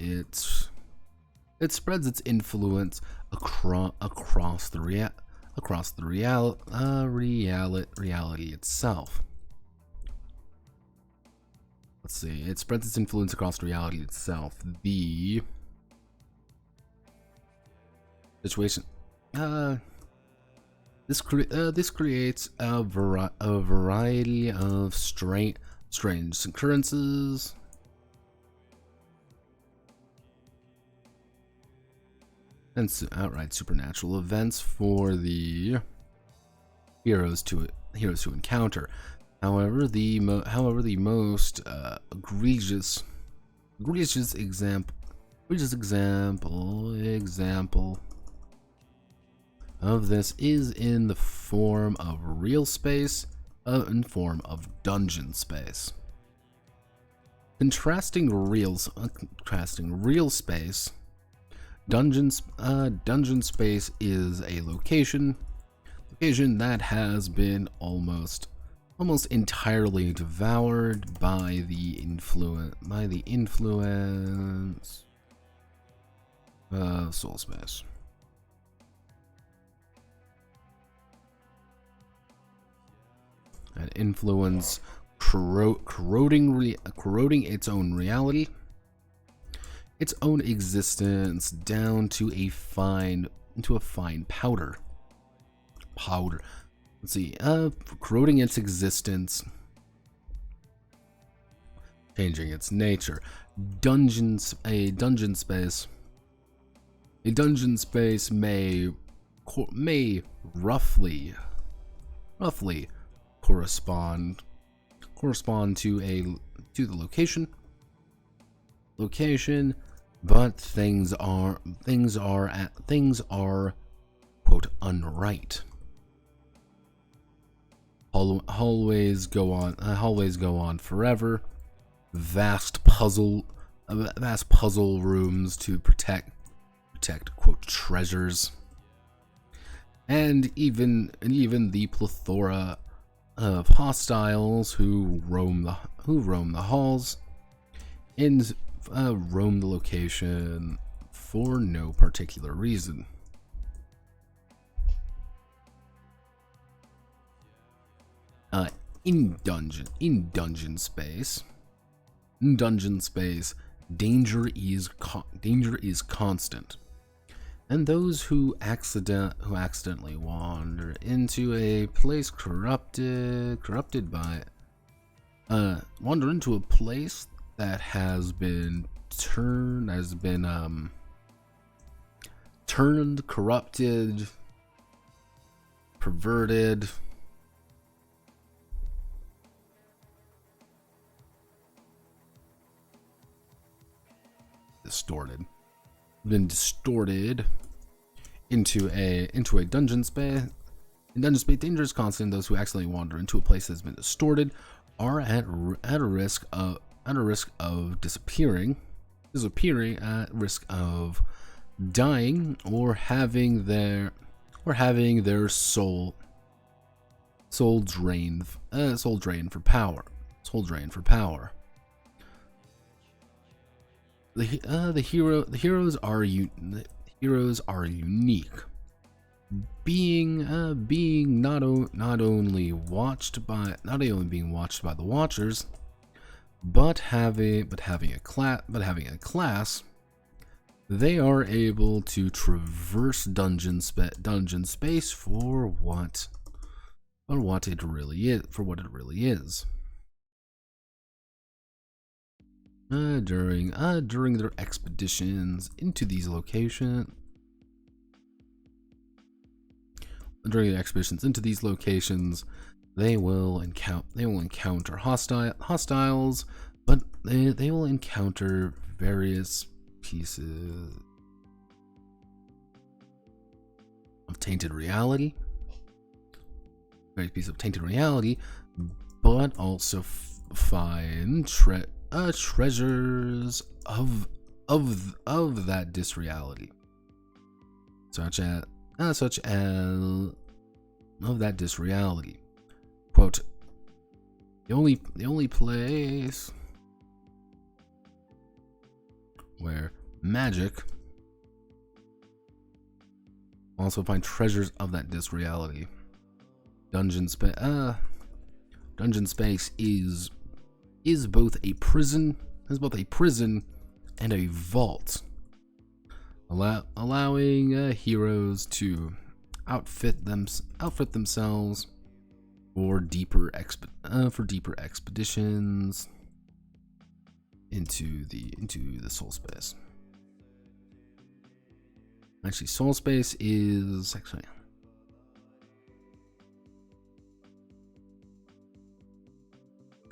its influence across the reality itself. Let's see. It spreads its influence across reality itself. The situation. This creates a variety of strange occurrences and outright supernatural events for the heroes to encounter. However, the most egregious example of this is in the form of real space, in form of dungeon space. Contrasting real space, dungeon space is a location that has been almost entirely devoured by the influence of soul space. That influence corroding its own reality. its own existence down to a fine powder. Let's see, corroding its existence, changing its nature. A dungeon space may roughly correspond to the location, but things are quote unright. Hallways go on forever. Vast puzzle rooms to protect quote treasures, and even the plethora of hostiles who roam the halls and roam the location for no particular reason. In dungeon space, danger is constant, and those who accidentally wander into a place that has been turned, corrupted, perverted, distorted into a dungeon space. In dungeon space, danger is constant. Those who accidentally wander into a place that has been distorted are at a risk of disappearing, at risk of dying, or having their soul drained for power. The heroes are unique, being not only being watched by the watchers, but having a class. They are able to traverse dungeon space for what it really is. During their expeditions into these locations, they will encounter hostiles, but they will encounter various pieces of tainted reality, but also find treasures of that disreality, such as of that disreality. Quote, the only place where magic also find treasures of that disreality. Dungeon space is both a prison and a vault, allowing heroes to outfit themselves for deeper expeditions into the soul space. Actually, soul space is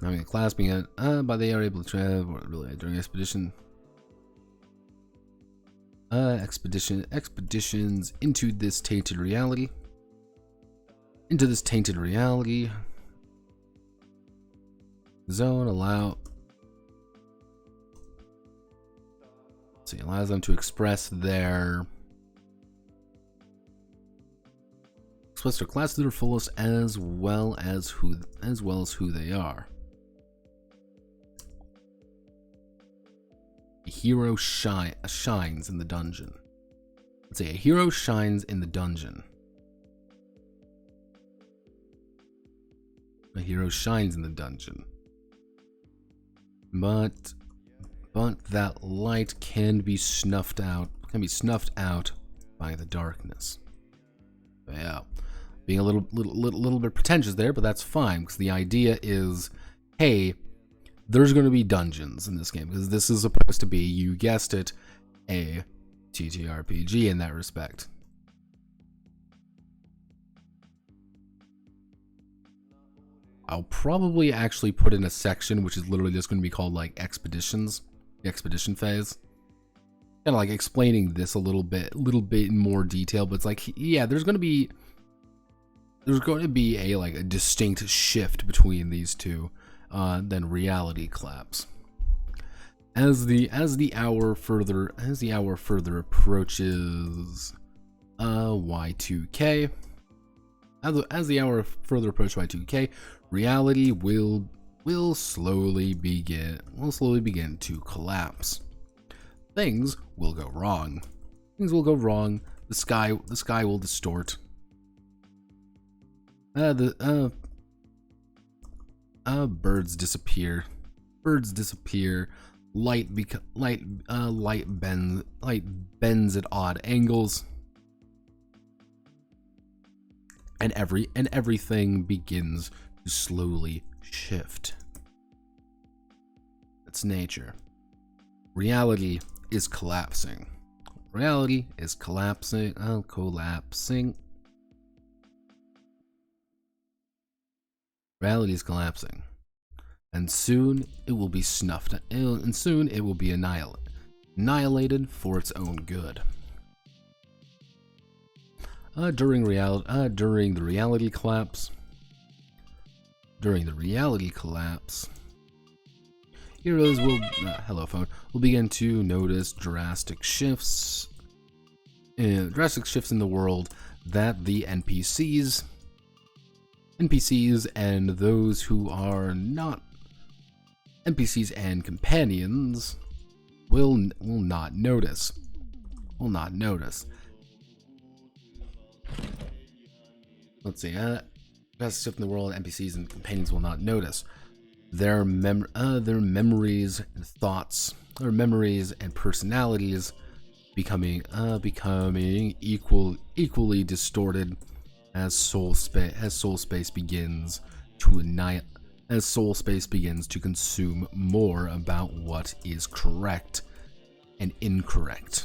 having a class being but they are able to travel really during expeditions into this tainted reality. Zone allows them to express their class to their fullest, as well as who they are. A hero shines in the dungeon. Let's say a hero shines in the dungeon. A hero shines in the dungeon. But but that light can be snuffed out. By the darkness. Yeah, being a little bit pretentious there, but that's fine because the idea is, hey, there's going to be dungeons in this game because this is supposed to be, you guessed it, a TTRPG in that respect. I'll probably actually put in a section which is literally just going to be called like expeditions, the expedition phase. Kind of like explaining this a little bit in more detail, but it's like, yeah, there's going to be a like a distinct shift between these two, then reality collapse. As the hour further approaches Y2K, as the hour further approaches Y2K, reality will slowly begin to collapse. Things will go wrong. The sky will distort. Birds disappear. Light bends at odd angles. And everything begins to slowly shift. It's nature. Reality is collapsing. Reality is collapsing. Reality is collapsing. And soon it will be snuffed. And soon it will be annihilated for its own good. During the reality collapse, heroes will begin to notice drastic shifts in the world that the NPCs and those who are not NPCs and companions will not notice. Let's see. Drastic shift in the world, NPCs and companions will not notice. Their memories and thoughts, their memories and personalities becoming equally distorted as soul space begins to consume more about what is correct and incorrect.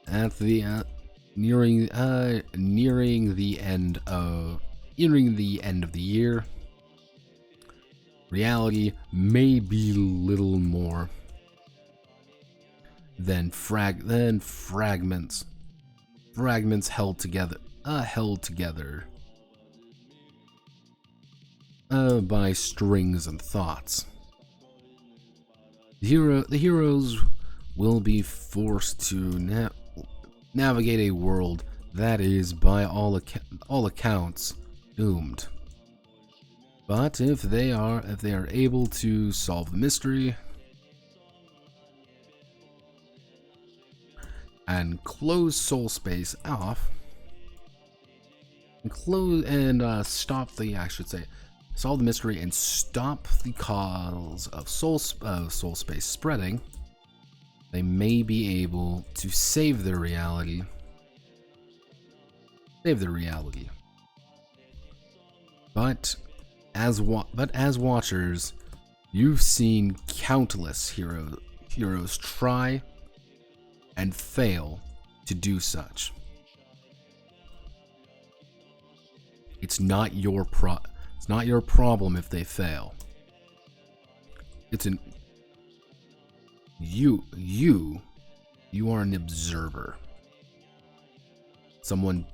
At the nearing the end of the year, reality may be little more than fragments held together by strings and thoughts. The heroes will be forced to navigate a world that is, by all accounts, doomed. But if they are able to solve the mystery and close soul space off, solve the mystery and stop the cause of soul space spreading, they may be able to save their reality. But as watchers, you've seen countless heroes try and fail to do such. It's not your problem if they fail. You are an observer. Someone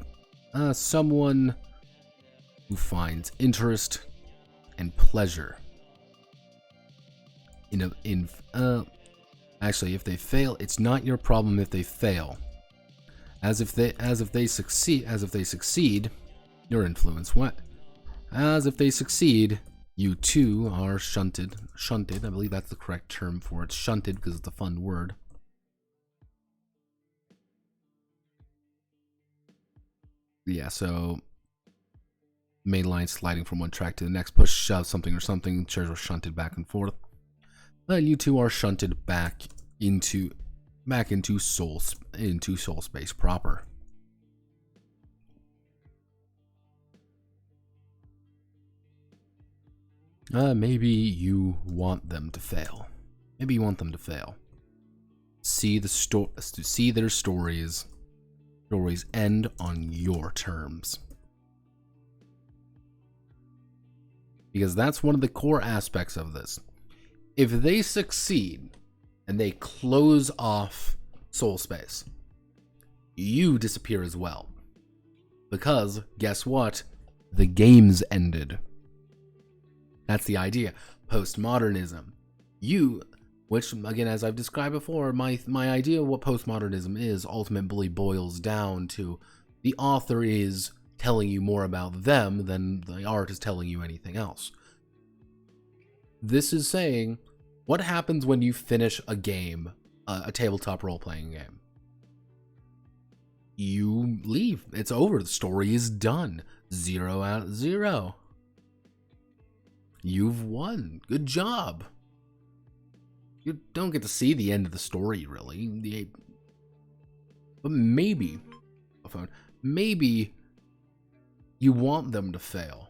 who finds interest and pleasure actually, if they fail, it's not your problem if they fail. As if they succeed, your influence what? As if they succeed, you too are shunted. I believe that's the correct term for it. Shunted because it's a fun word. Yeah, so main line sliding from one track to the next. Push, shove, something or something. Chairs are shunted back and forth. Then you two are shunted back into soul space proper. Maybe you want them to fail. Maybe you want them to fail. See their stories end on your terms. Because that's one of the core aspects of this. If they succeed and they close off soul space, you disappear as well. Because, guess what? The game's ended. That's the idea. Postmodernism. Which, again, as I've described before, my idea of what postmodernism is ultimately boils down to the author is telling you more about them than the art is telling you anything else. This is saying, what happens when you finish a game, a tabletop role-playing game? You leave. It's over. The story is done. 0 out of 0. You've won. Good job. You don't get to see the end of the story, really. But maybe you want them to fail.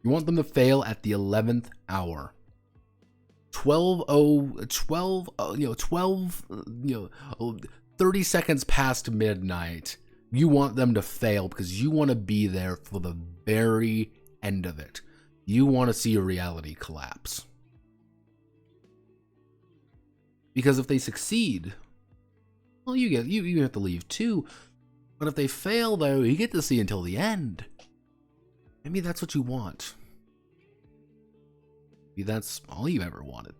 You want them to fail at the 11th hour. 30 seconds past midnight. You want them to fail because you want to be there for the very end of it. You want to see a reality collapse. Because if they succeed, well, you have to leave too. But if they fail, though, you get to see until the end. Maybe that's what you want. Maybe that's all you ever wanted.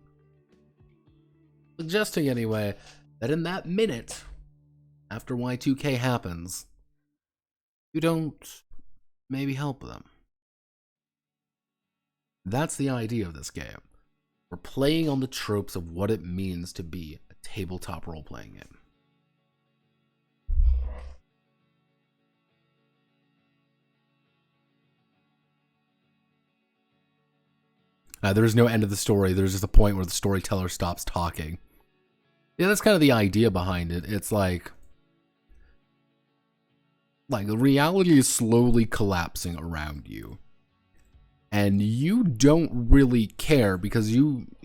Suggesting, anyway, that in that minute, after Y2K happens, you don't maybe help them. That's the idea of this game. We're playing on the tropes of what it means to be a tabletop role-playing game. There's no end of the story. There's just a point where the storyteller stops talking. Yeah, that's kind of the idea behind it. It's like reality is slowly collapsing around you. And you don't really care because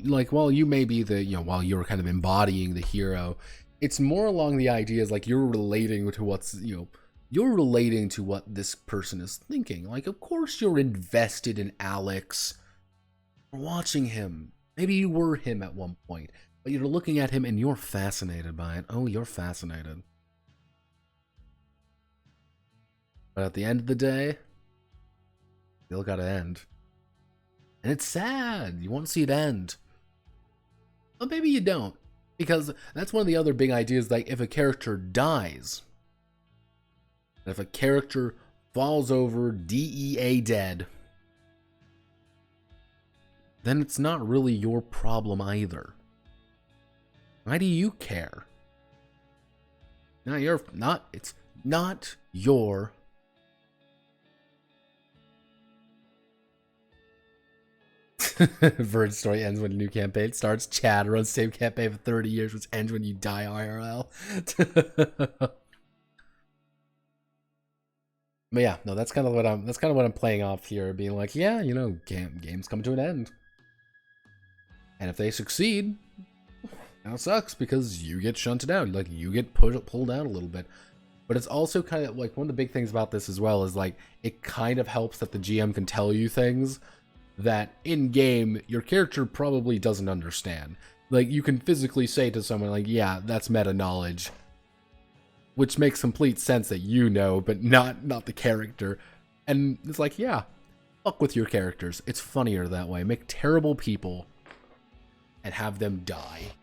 while you may be while you're kind of embodying the hero, it's more along the ideas like you're relating to what this person is thinking. Like, of course you're invested in Alex. Watching him. Maybe you were him at one point, but you're looking at him and you're fascinated by it. Oh, you're fascinated. But at the end of the day, still gotta end. And it's sad. You want to see it end. But maybe you don't. Because that's one of the other big ideas, like if a character dies, if a character falls over DEA dead, then it's not really your problem either. Why do you care? It's not your Verge story ends when a new campaign starts. Chad runs same campaign for 30 years, which ends when you die IRL. But yeah, no, that's kind of what I'm playing off here, being like, yeah, games come to an end. And if they succeed, that sucks because you get shunted out. Like, you get pulled out a little bit. But it's also kind of like one of the big things about this as well is like it kind of helps that the GM can tell you things that in game your character probably doesn't understand. Like, you can physically say to someone like, yeah, that's meta knowledge, which makes complete sense that but not the character. And it's like, yeah, fuck with your characters. It's funnier that way. Make terrible people and have them die.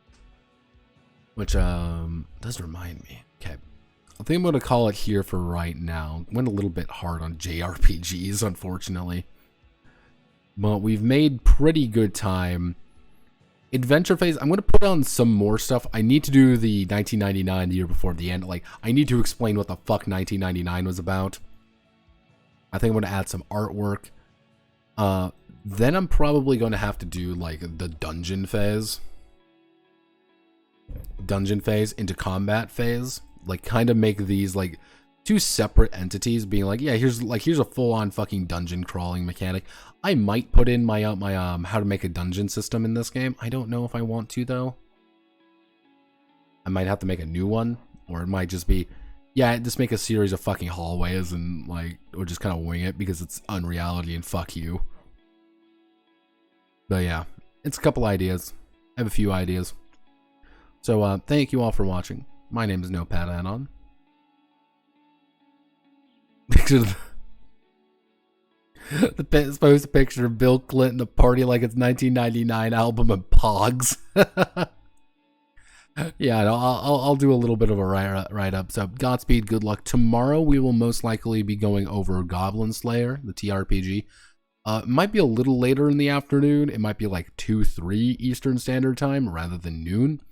Which does remind me. Okay, I think I'm going to call it here for right now. Went a little bit hard on JRPGs, unfortunately. But we've made pretty good time. Adventure phase, I'm going to put on some more stuff. I need to do the 1999, the year before the end. Like, I need to explain what the fuck 1999 was about. I think I'm going to add some artwork. Then I'm probably going to have to do like the dungeon phase into combat phase, like kind of make these like two separate entities, being like, yeah, here's a full-on fucking dungeon crawling mechanic. I might put in my how to make a dungeon system in this game. I don't know if I want to though. I might have to make a new one, or it might just be, yeah, just make a series of fucking hallways and like, or just kind of wing it because it's unreality and fuck you. But yeah, it's a couple ideas. I have a few ideas. So thank you all for watching. My name is Notepad Anon. Picture supposed to picture of Bill Clinton a party like it's 1999 album of Pogs. Yeah, I'll do a little bit of a write up. So Godspeed, good luck. Tomorrow we will most likely be going over Goblin Slayer, the TRPG. It might be a little later in the afternoon. It might be like 2-3 Eastern Standard Time rather than noon.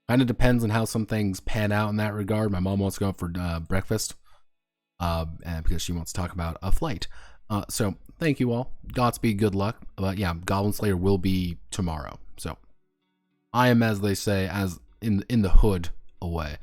Kind of depends on how some things pan out in that regard. My mom wants to go out for breakfast and because she wants to talk about a flight. So thank you all. Godspeed, good luck. But yeah, Goblin Slayer will be tomorrow. So I am, as they say, as in the hood away.